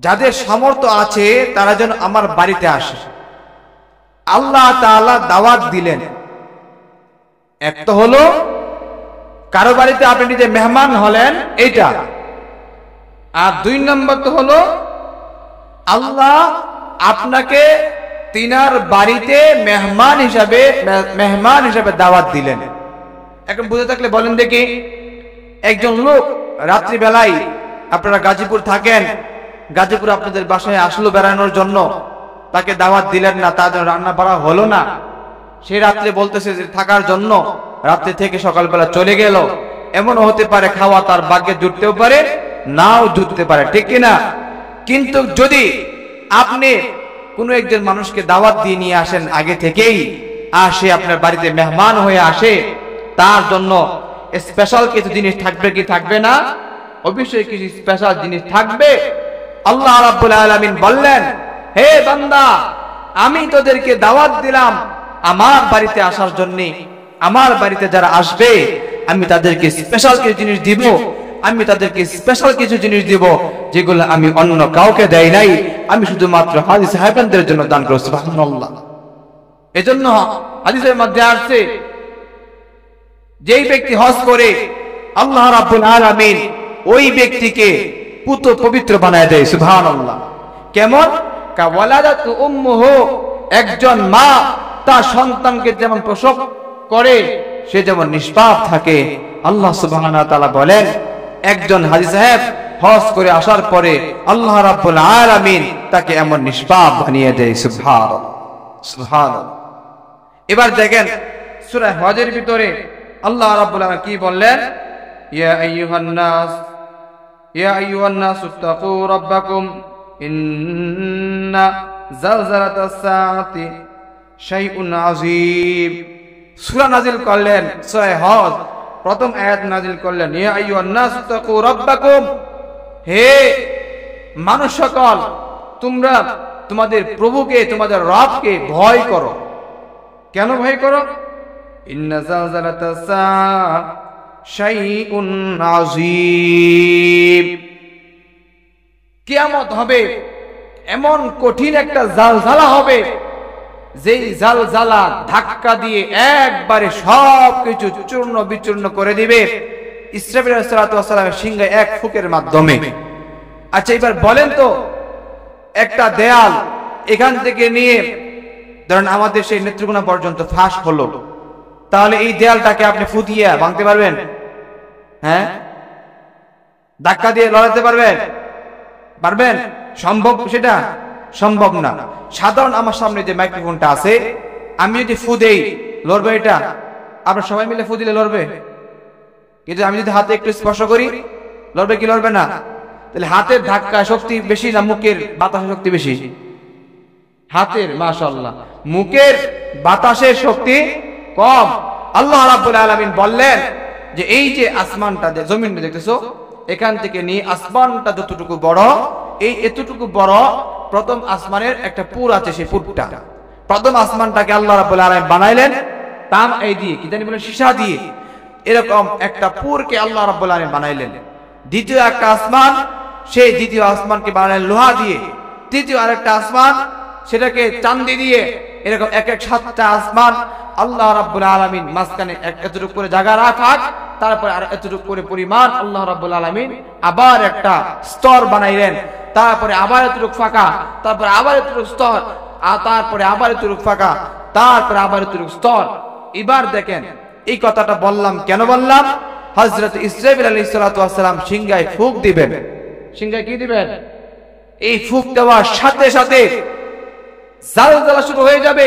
যাদের সামর্থ্য আছে তারা যেন আমার বাড়িতে আসে। আল্লাহ তাআলা দাওয়াত দিলেন। এক তো হলো কারো বাড়িতে আপনি নিজে মেহমান হলেন এইটা, আর 2 নম্বর তো হলো আল্লাহ আপনাকে তিনার বাড়িতে মেহমান হিসাবে দাওয়াত দিলেন। এখন বুঝে থাকলে বলেন দেখি, একজন লোক রাত্রি বেলায়, আপনারা গাজীপুর থাকেন, গাজীপুর আপনাদের বাসায় আসলো বেড়ানোর জন্য, তাকে দাওয়াত দিলেন না, তার জন্য রান্না বাড়া হলো না, সে রাত্রে বলতেছে যে থাকার জন্য, রাত্রে থেকে সকালবেলা চলে গেল। এমনও হতে পারে খাওয়া তার ভাগ্যে জুটতেও পারে, নাও জুটতে পারে, ঠিক কিনা? কিন্তু যদি আপনি কোনো একজন মানুষকে দাওয়াত দিয়ে নিয়ে আসেন আগে থেকেই, আর সে আপনার বাড়িতে মেহমান হয়ে আসে, তার জন্য স্পেশাল কিছু জিনিস থাকবে কি থাকবে না? অবশ্যই কিছু স্পেশাল জিনিস থাকবে। আল্লাহ রাব্বুল আলামিন বললেন, হে বান্দা, আমি তোদেরকে দাওয়াত দিলাম আমার বাড়িতে আসার জন্য। আমার বাড়িতে যারা আসবে আমি তাদেরকে স্পেশাল কিছু জিনিস দিব, যেগুলো আমি অন্য কাউকে দেই নাই, আমি শুধুমাত্র হাজী সাহেবদের জন্য দান করছি। সুবহানাল্লাহ। এজন্য হাদিসের মধ্যে আসছে, যেই ব্যক্তি হজ করে আল্লাহ রাব্বুল আলামিন ওই ব্যক্তিকে পুত পবিত্র বানায় দেয়। সুবহানাল্লাহ। কেমন? কাওয়ালাদাতু উম্মুহু, একজন মা তার সন্তানকে যেমন প্রসব করে সে যেমন নিষ্পাপ থাকে, আল্লাহ সুবহানাহু ওয়া তাআলা বলেন একজন হাজী সাহেব হজ করে আসার পরে আল্লাহ রাব্বুল আলামিন তাকে এমন নিষ্পাপ বানিয়ে দেয়। সুবহানাল্লাহ, সুবহানাল্লাহ। এবার দেখেন সূরা হজের ভিতরে আল্লাহ রাব্বুল আলামিন কি বললেন, ইয়া আইয়ুহান নাস ইত্তাকু রাব্বাকুম ইন্না জালজালাতাস সাআতি শাইউন আযীম। সূরা নাজিল করলেন সূরা হজ, প্রথম আয়াত নাজিল করলেন, ইয়া আইয়ুহান নাস ইত্তাকু রাব্বাকুম, হে মানুষ সকল, তোমরা তোমাদের প্রভুকে, তোমাদের রবকে ভয় করো। কেন ভয় করো? ইন্না জালজালাতাস সাআতি শাইউন আযীম, কিয়ামত হবে, এমন কঠিন একটা জালজালা হবে, যেই জালজালা ধাক্কা দিয়ে একবারে সবকিছু চূর্ণ বিচূর্ণ করে দিবে ইসরাফিল আলাইহিস সালাতু ওয়াস সালামের সিংহে এক ফুকের মাধ্যমে। আচ্ছা এবার বলেন তো, একটা দেয়াল এখান থেকে নিয়ে ধরেন আমাদের সেই নেত্রকোনা পর্যন্ত ফাঁস হলো, তাহলে এই দেয়ালটাকে আপনি ফুটিয়ে ভাঙতে পারবেন? হ্যাঁ, ধাক্কা দিয়ে লড়াতে পারবেন? পারবেন? সম্ভব সেটা? সম্ভব না। সাধারণ আমার সামনে যে মাইক্রোফোনটা আছে, আমি যদি ফু দেই, লড়বে এটা? আপনারা সবাই মিলে ফু দিলে লড়বে? কিন্তু আমি যদি হাতে একটু স্পর্শ করি, লড়বে কি লড়বে না? তাহলে হাতের ধাক্কা শক্তি বেশি না মুখের বাতাসের শক্তি বেশি? হাতের। মাশাআল্লাহ, মুখের বাতাসের শক্তি কম। আল্লাহ রাব্বুল আলামিন বললেন যে এই যে আসমানটা, জমিনটা দেখতেছো, এখান থেকে নিয়ে আসমানটা যতটুকু বড়, এই এতটুকু বড় প্রথম আসমানের একটা পুর আছে, সেই পুরটা, প্রথম আসমানটাকে আল্লাহ রাব্বুল আলামিন বানাইলেন তাম এই দিয়ে, কি জানি বলে, সীসা দিয়ে। এরকম একটা পুরকে আল্লাহ রাব্বুল আলামিন বানাইলেন। দ্বিতীয় একটা আসমান, সেই দ্বিতীয় আসমানকে বানালেন লোহা দিয়ে। তৃতীয় আরেকটা আসমান, সেটাকে চাঁদি দিয়ে। এরকম এক এক 7টা আসমান আল্লাহ রাব্বুল আলামিন মাঝখানে এতটুকু করে জায়গা রাখাক, তারপরে আর এতটুকু করে পরিমাণ আল্লাহ রাব্বুল আলামিন আবার একটা স্তর বানাইলেন। তারপরে আবার এতটুকু ফাঁকা, তারপরে আবার এতটুকু স্তর, আর তারপরে আবার এতটুকু ফাঁকা, তারপরে আবার এতটুকু স্তর। এবার দেখেন, এই কথাটা বললাম কেন বললাম? হযরত ইসরাফিল আলাইহিস সালাতু ওয়াস সালাম সিংহায় ফুঁক দিবেন। সিংহায় কি দিবেন? এই ফুঁক দেওয়ার সাথে সাথে জালজালা শুরু হয়ে যাবে,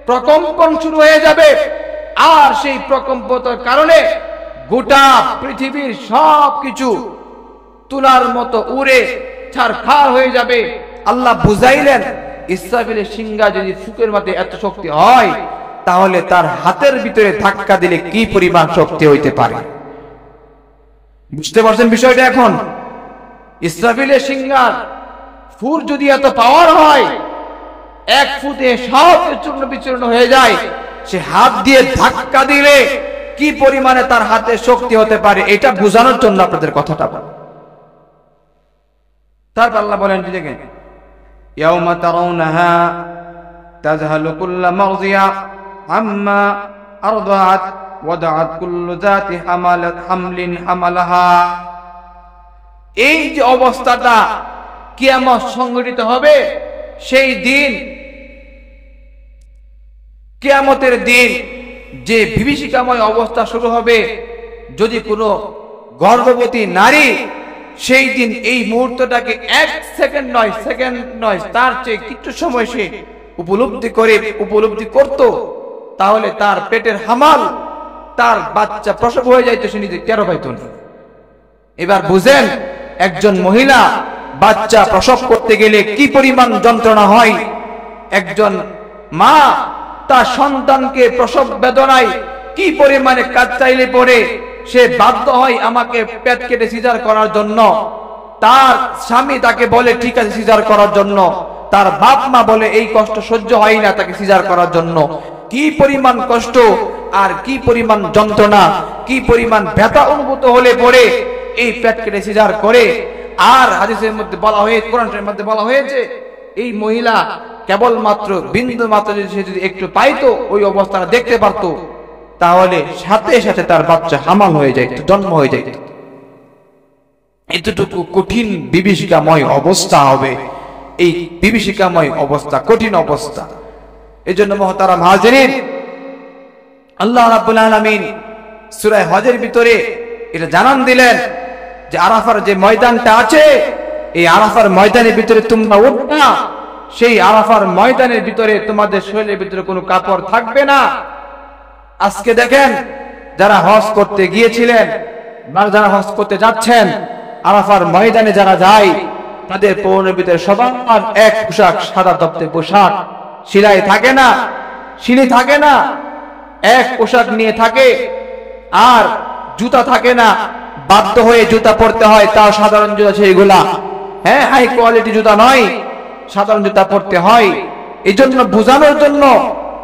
প্রকম্পন শুরু হয়ে যাবে। আর সেই প্রকম্পনের কারণে গোটা পৃথিবীর সবকিছু তুলার মতো উড়ে ছারখার হয়ে যাবে। আল্লাহ বুঝাইলেন, ইসরাফিলের সিংহা যদি ফুকের মধ্যে এত শক্তি হয়, তাহলে তার হাতের ভিতরে ধাক্কা দিলে কি পরিমাণ শক্তি হইতে পারে। বুঝতে পারছেন বিষয়টা? এখন ইসরাফিলের সিংহার ফুর যদি এত পাওয়ার হয়, এক ফুটে সব চূর্ণ বিচূর্ণ হয়ে যায়, সে হাত দিয়ে ধাক্কা দিলে কি পরিমাণে তার হাতে শক্তি হতে পারে, এটা বোঝানোর জন্য আপনাদের কথাটা বল। তারপর আল্লাহ বলেন, দেখেন, ইয়াউমা তারাউনাহা তাযহালু কুল্লু মারদিয়া আম্মা আরদাআত ওয়াদাআত কুল্লু যাতি হামলিন হামালাহা। এই যে অবস্থাটা কিয়ামত সংঘটিত হবে, সেই দিন, কিয়ামতের দিন যে বিভীষিকাময় অবস্থা শুরু হবে, যদি কোনো গর্ভবতী নারী সেই দিন এই মুহূর্তটাকে 1 সেকেন্ড নয়, তার চেয়ে কিছু সময় সে উপলব্ধি করত, তাহলে তার পেটের হামাল, তার বাচ্চা প্রসব হয়ে যাইতো, সে নিজে টেরও পাইত না। এবার বুঝেন, একজন মহিলা বাচ্চা প্রসব করতে গেলে কি পরিমাণ যন্ত্রণা হয়। একজন মা তার সন্তানকে প্রসব বেদনায় কি পরিমাণে কাঁদতে পড়ে সে বাধ্য হয় আমাকে পেট কেটে সিজার করার জন্য। তার স্বামী তাকে বলে ঠিক আছে সিজার করার জন্য, তার বাপ মা বলে এই কষ্ট সহ্য হয় না তাকে সিজার করার জন্য। কি পরিমাণ কষ্ট আর কি পরিমাণ যন্ত্রণা, কি পরিমাণ ব্যথা অনুভূত হলে পরে এই পেট কেটে সিজার করে। আর হাদিসের মধ্যে বলা হয়েছে, কোরআনের মধ্যে বলা হয়েছে, এই মহিলা কেবলমাত্র বিন্দু মাত্র সে যদি একটু পাইতো, ওই অবস্থাটা দেখতে পারতো, তাহলে সাথে সাথে তার বাচ্চা হামাল হয়ে যাইত, জন্ম হয়ে যাইত। এতটুকু কঠিন বিভীষিকাময় অবস্থা হবে। এই বিভীষিকাময় অবস্থা, কঠিন অবস্থা। এই জন্য মুহতারাম হাজিরিন, আল্লাহ রাব্বুল আলামিন সূরা হজের ভিতরে এটা জানান দিলেন যে আরাফার যে ময়দানটা আছে, এই আরাফার ময়দানের ভিতরে তোমরা উঠবা, সেই আরাফার ময়দানের ভিতরে তোমাদের শরীরের ভিতরে কোনো কাপড় থাকবে না। আজকে দেখেন, যারা হজ করতে গিয়েছিলেন বা যারা হজ করতে যাচ্ছেন, আরাফার ময়দানে যারা যায়, তাদের পরনের ভিতরে সবার এক পোশাক, সাদা দপ্তর পোশাক, সিলাই থাকে না, সিলি থাকে না, এক পোশাক নিয়ে থাকে। আর জুতা থাকে না, বাধ্য হয়ে জুতা পরতে হয়, তাও সাধারণ জুতা, সেইগুলা হাই কোয়ালিটি জুতা নয়, সাধারণ জুতা পরতে হয়। এই জন্য বোঝানোর জন্য,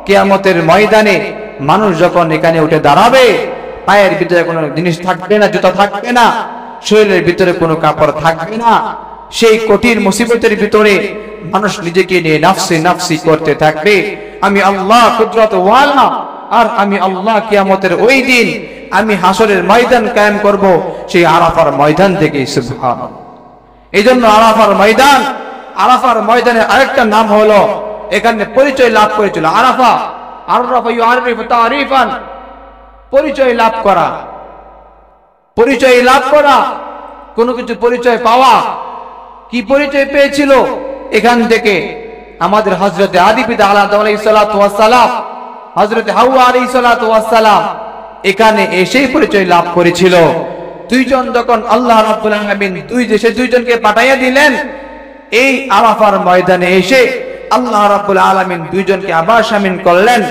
কিয়ামতের ময়দানে মানুষ যখন এখানে উঠে দাঁড়াবে, পায়ের ভিতরে কোনো জিনিস থাকবে না, জুতা থাকবে না, শরীরের ভিতরে কোনো কাপড় থাকবে না। সেই কঠিন মুসিবতের ভিতরে মানুষ নিজেকে নিয়ে নাফসি নাফসি করতে থাকবে। আমি আল্লাহ কুদরত ওয়ালা, আর আমি আল্লাহ কিয়ামতের ওই দিন আমি হাসরের ময়দান কায়েম করব, সেই আরাফার ময়দান থেকে। সুবহানাল্লাহ। এই জন্য আরাফার ময়দানের আরেকটা নাম হলো, এখানে পরিচয় লাভ করেছিল আরাফা, আরাফা ইউআরিফু তারিফান, পরিচয় লাভ করা। কোনো কিছু পরিচয় পাওয়া। কি পরিচয় পেয়েছিল? এখান থেকে আমাদের হযরতে আদি পিতা আলাইহিস সালাতু ওয়াস সালাম, হযরতে হাওয়া আলাইহিস সালাতু ওয়াস সালাম এখানে এসেই পরিচয় লাভ করেছিল। দুইজন যখন আল্লাহ রাব্বুল আলামিন দুইজনকে পাঠাইয়া দিলেন, এই আরাফার ময়দানে এসে আল্লাহ রাব্বুল আলামিন দুইজনকে আবার শামিল করলেন।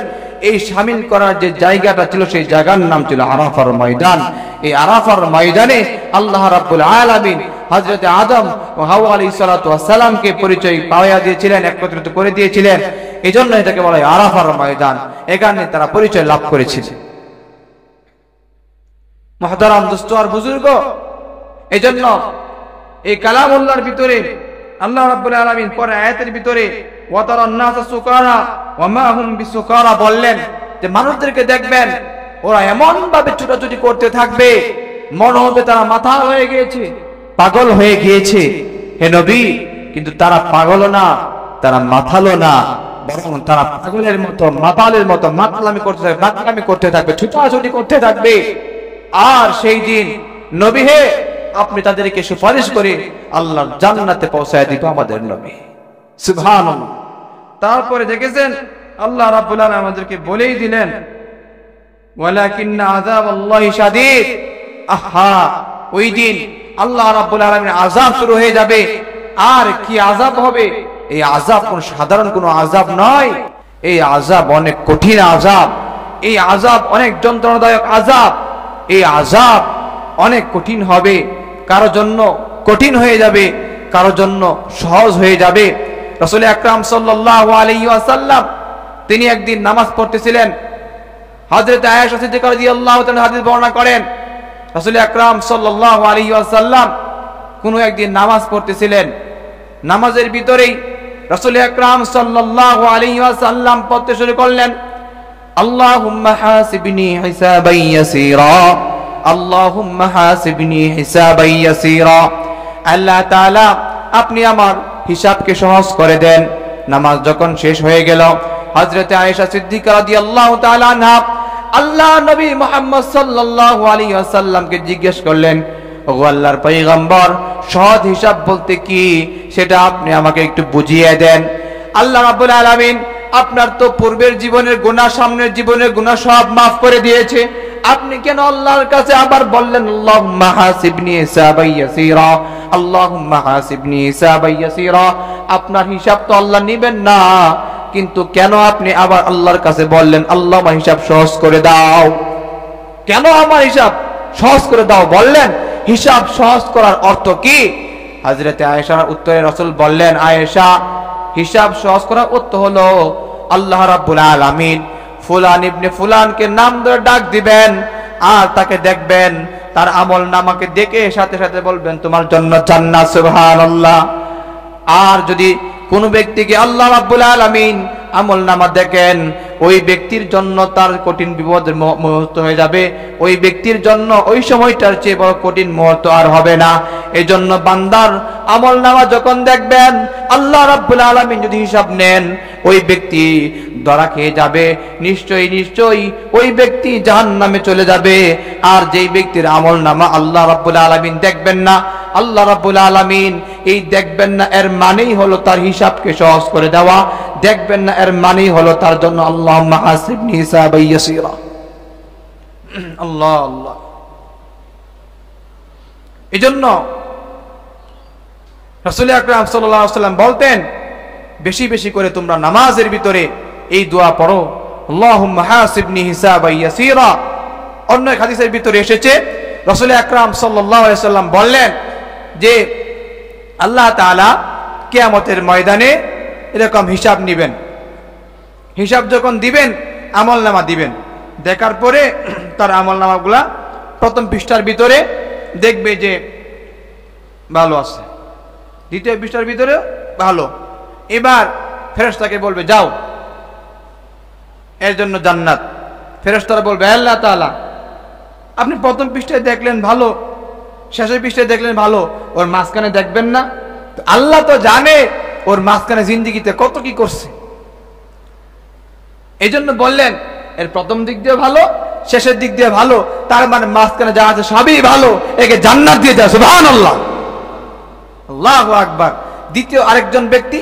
এই শামিল করার যে জায়গাটা ছিল সেই জায়গার নাম ছিল আরাফার ময়দান। এই আরাফার ময়দানে আল্লাহ রাব্বুল আলামিন হযরত আদম ও হাওয়া আলাইহিস সালাতু ওয়াস সালামকে পরিচয় পাওয়া দিয়েছিলেন, একত্রিত করে দিয়েছিলেন। এজন্য এটাকে বলা হয় আরাফার ময়দান। এখানে তারা পরিচয় লাভ করেছিল। মুহতারাম দোস্ত আর বুজুর্গ, এজন্য এই কালামুল্লাহর ভিতরে আল্লাহ রাব্বুল আলামিন পরে আয়াতের ভিতরে ওয়াতারান নাসা সুকারা ওয়া মা হুম বিসুকারা বললেন যে মানুষদেরকে দেখবেন ওরা এমন ভাবে ছুটাছুটি করতে থাকবে মনে হবে তারা মাথা হয়ে গিয়েছে, পাগল হয়ে গিয়েছে। হে নবী, কিন্তু তারা পাগল না, তারা মাথালো না, বরং তারা পাগলের মতো মাতালের মতো মাতলামি করতে থাকবে, মাতলামি করতে থাকবে, ছুটাছুটি করতে থাকবে। আর সেই দিন নবী হে, আপনি তাদেরকে সুপারিশ করে আল্লাহর জান্নাতে পৌঁছায় দিত আমাদের নবী। সুবহানাল্লাহ। তারপরে দেখেছেন আল্লাহ রাব্বুল আলামিন আমাদেরকে বলেই দিলেন ওয়ালাকিন্না আযাবাল্লাহি শাদীদ। আহা, ওই দিন আল্লাহ রাব্বুল আলামিনের আযাব শুরু হয়ে যাবে। আর কি আযাব হবে! এই আযাব কোন সাধারণ কোন আযাব নয়, এই আযাব অনেক কঠিন আযাব, এই আযাব অনেক যন্ত্রণাদায়ক আযাব। এই আযাব অনেক কঠিন হবে, কারো জন্য কঠিন হয়ে যাবে, কারো জন্য সহজ হয়ে যাবে। রাসূল আকরাম সাল্লাল্লাহু আলাইহি ওয়াসাল্লাম তিনি একদিন নামাজ পড়তেছিলেন। হযরত আয়েশা সিদ্দিকা রাদিয়াল্লাহু তাআলা হাদিস বর্ণনা করেন, রাসূল আকরাম সাল্লাল্লাহু আলাইহি ওয়াসাল্লাম কোন একদিন নামাজ পড়তেছিলেন। নামাজের ভিতরেই রাসূল আকরাম সাল্লাল্লাহু আলাইহি ওয়াসাল্লাম পড়তে শুরু করলেন, আল্লাহুম্মা হাসিবনি হিসাবান ইয়াসীরা, আল্লাহুম্মা হাসিবনি হিসাবান ইয়াসীরা। আল্লাহ তাআলা আপনি আমার হিসাবকে সহজ করে দেন। নামাজ যখন শেষ হয়ে গেল, হযরত আয়েশা সিদ্দিকা রাদিয়াল্লাহু তাআলা আনহা আল্লাহ নবী মুহাম্মদ সাল্লাল্লাহু আলাইহি ওয়াসাল্লামকে জিজ্ঞেস করলেন, ওগো আল্লাহর পয়গম্বর, সহজ হিসাব বলতে কি সেটা আপনি আমাকে একটু বুঝিয়ে দেন। আল্লাহ রাব্বুল আলামিন আপনার তো পূর্বের জীবনের গুনাহ, সামনের জীবনের গুনাহ সব মাফ করে দিয়েছে। আপনি কেন আল্লাহর কাছে আবার বললেন আল্লাহুম্মা হাসিবনি হিসাবান ইয়াসীরা, আল্লাহুম্মা হাসিবনি হিসাবান ইয়াসীরা? আপনার হিসাব তো আল্লাহ নেবেন না, কিন্তু কেন আপনি আবার আল্লাহর কাছে বললেন আল্লাহ আমার হিসাব সহজ করে দাও? কেন আমার হিসাব সহজ করে দাও বললেন? হিসাব সহজ করার অর্থ কি? হযরত আয়েশার উত্তরে রাসূল বললেন, আয়েশা, হিসাব সহজ করার অর্থ হলো আল্লাহ রাব্বুল আলামিন ফুলান ইবনে ফুলানকে নাম ধরে ডাক দিবেন, আর তাকে দেখবেন, তার আমল নামাকে দেখে সাথে সাথে বলবেন তোমার জন্য জান্নাত। সুবহানাল্লাহ। আর যদি কোন ব্যক্তিকে আল্লাহ রাব্বুল আলামিন আমল নামা দেখেন, ওই ব্যক্তির জন্য তার কঠিন বিপদের মুহূর্ত হয়ে যাবে, ওই ব্যক্তির জন্য ওই সময়টার চেয়ে বড় কঠিন মুহূর্ত আর হবে না। এজন্য বান্দার আমল নামা যখন দেখবেন, আল্লাহ রাব্বুল আলামিন যদি হিসাব নেন, ওই ব্যক্তি ধরা খেয়ে যাবে, নিশ্চয়ই ওই ব্যক্তি জাহান্নামে চলে যাবে। আর যেই ব্যক্তির আমল নামা আল্লাহ রাব্বুল আলামিন দেখবেন না, আল্লাহ রাব্বুল আলামিন এই দেখবেন না এর মানেই হলো তার হিসাবকে সহজ করে দেওয়া, দেখবেন না এর মানেই হলো তার জন্য আল্লাহুম্মা হাসিবনি হিসাবান ইয়াসীরা। আল্লাহ আল্লাহ। এজন্য রাসূল আকরাম সাল্লাল্লাহু আলাইহি ওয়াসাল্লাম বলতেন, বেশি বেশি করে তোমরা নামাজের ভিতরে এই দোয়া পড়ো, আল্লাহুম্মা হাসিবনি হিসাবান ইয়াসীরা। অন্য এক হাদিসের ভিতরে এসেছে রাসূল আকরাম সাল্লাল্লাহু আলাইহি ওয়াসাল্লাম বললেন যে আল্লাহ তাআলা কিয়ামতের ময়দানে এরকম হিসাব নেবেন। হিসাব যখন দিবেন, আমলনামা দিবেন, দেখার পরে তার আমলনামাগুলা প্রথম পৃষ্ঠার ভিতরে দেখবে যে ভালো আছে, দ্বিতীয় পৃষ্ঠার ভিতরে ভালো। এবার ফেরেশতাকে বলবে যাও, এর জন্য জান্নাত। ফেরেশতারা বলবে আল্লাহ তাআলা আপনি প্রথম পৃষ্ঠায় দেখলেন ভালো, শেষের পৃষ্ঠায় দেখলেন ভালো, ওর মাঝখানে দেখবেন না? আল্লাহ তো জানে ওর মাঝখানে জিন্দেগিতে কত কি করছে। এই জন্য বললেন এর প্রথম দিক দিয়ে ভালো, শেষের দিক দিয়ে ভালো, তার মানে মাঝখানে যা আছে সবই ভালো, একে জান্নাত দিয়ে যায়। সুবহানাল্লাহ, আল্লাহু আকবার। দ্বিতীয় আরেকজন ব্যক্তি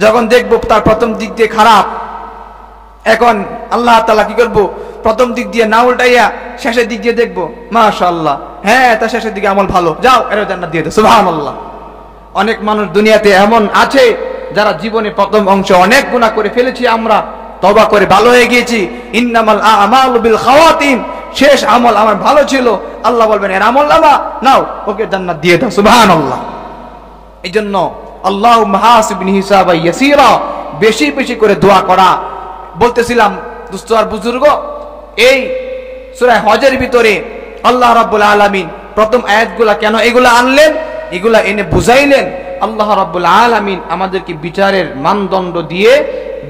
যখন দেখবো তার প্রথম দিক দিয়ে খারাপ, এখন আল্লাহ তাআলা কি করবো, প্রথম দিক দিয়ে না উল্টাইয়া শেষের দিক দিয়ে দেখবো মাশাআল্লাহ, হ্যাঁ তার শেষের দিকে আমল ভালো, যাও এর জান্নাত দিয়ে দাও। সুবহানাল্লাহ। অনেক মানুষ দুনিয়াতে এমন আছে যারা জীবনে প্রথম অংশ অনেক গুনাহ করে ফেলেছি, আমরা তওবা করে ভালো হয়ে গিয়েছি, ইন্নামাল আমালু বিল খাওয়াতিম, শেষ আমল আমার ভালো ছিল, আল্লাহ বলবেন এর আমল নামা নাও, ওকে জান্নাত দিয়ে দাও। সুবহানাল্লাহ। এই জন্য আল্লাহুম্মা হাসিবনি হিসাবান ইয়াসীরা, বেশি বেশি করে দোয়া করা। বলতেছিলাম দোস্ত আর বুজুর্গ, এই সূরা হজের ভিতরে আল্লাহ রাব্বুল আলামিন প্রথম আয়াতগুলা কেন এগুলা আনলেন, এগুলা এনে বুঝাইলেন আল্লাহ রাব্বুল আলামিন আমাদেরকে বিচারের মানদণ্ড দিয়ে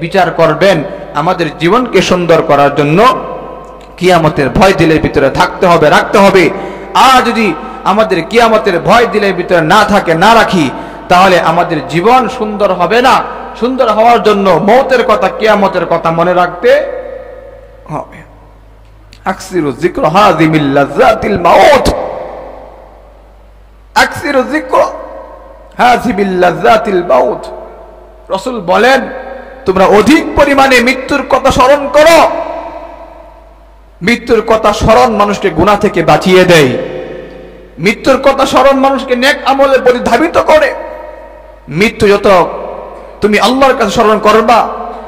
বিচার করবেন, আমাদের জীবনকে সুন্দর করার জন্য কিয়ামতের ভয় দিলের ভিতরে থাকতে হবে, রাখতে হবে। আর যদি আমাদের কিয়ামতের ভয় দিলের ভিতরে না থাকে, না রাখি, তাহলে আমাদের জীবন সুন্দর হবে না। সুন্দর হওয়ার জন্য মৌতের কথা, কিয়ামতের কথা মনে রাখতে হবে। আকসিরু যিকরা হাযিমিল লাযাতিল মাউত, আকসিরু যিকরা হাযিমিল লাযাতিল মাউত। রাসূল বলেন তোমরা অধিক পরিমাণে মৃত্যুর কথা স্মরণ করো। মৃত্যুর কথা স্মরণ মানুষকে গুনাহ থেকে বাঁচিয়ে দেয়। মৃত্যুর কথা স্মরণ মানুষকে নেক আমলে পরিধাবিত করে। মৃত্যু যত তুমি আল্লাহর কাছে স্মরণ করবা,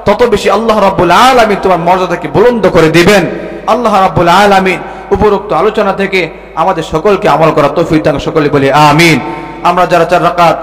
তত বেশি আল্লাহ রাব্বুল আলামিন তোমার মর্যাদাকে বুলন্দ করে দিবেন। আল্লাহ রাব্বুল আলামিন উপরোক্ত আলোচনা থেকে আমাদের সকলকে আমল করার তৌফিক দান, সকলে বলি আমিন। আমরা যারা 4 রাকাত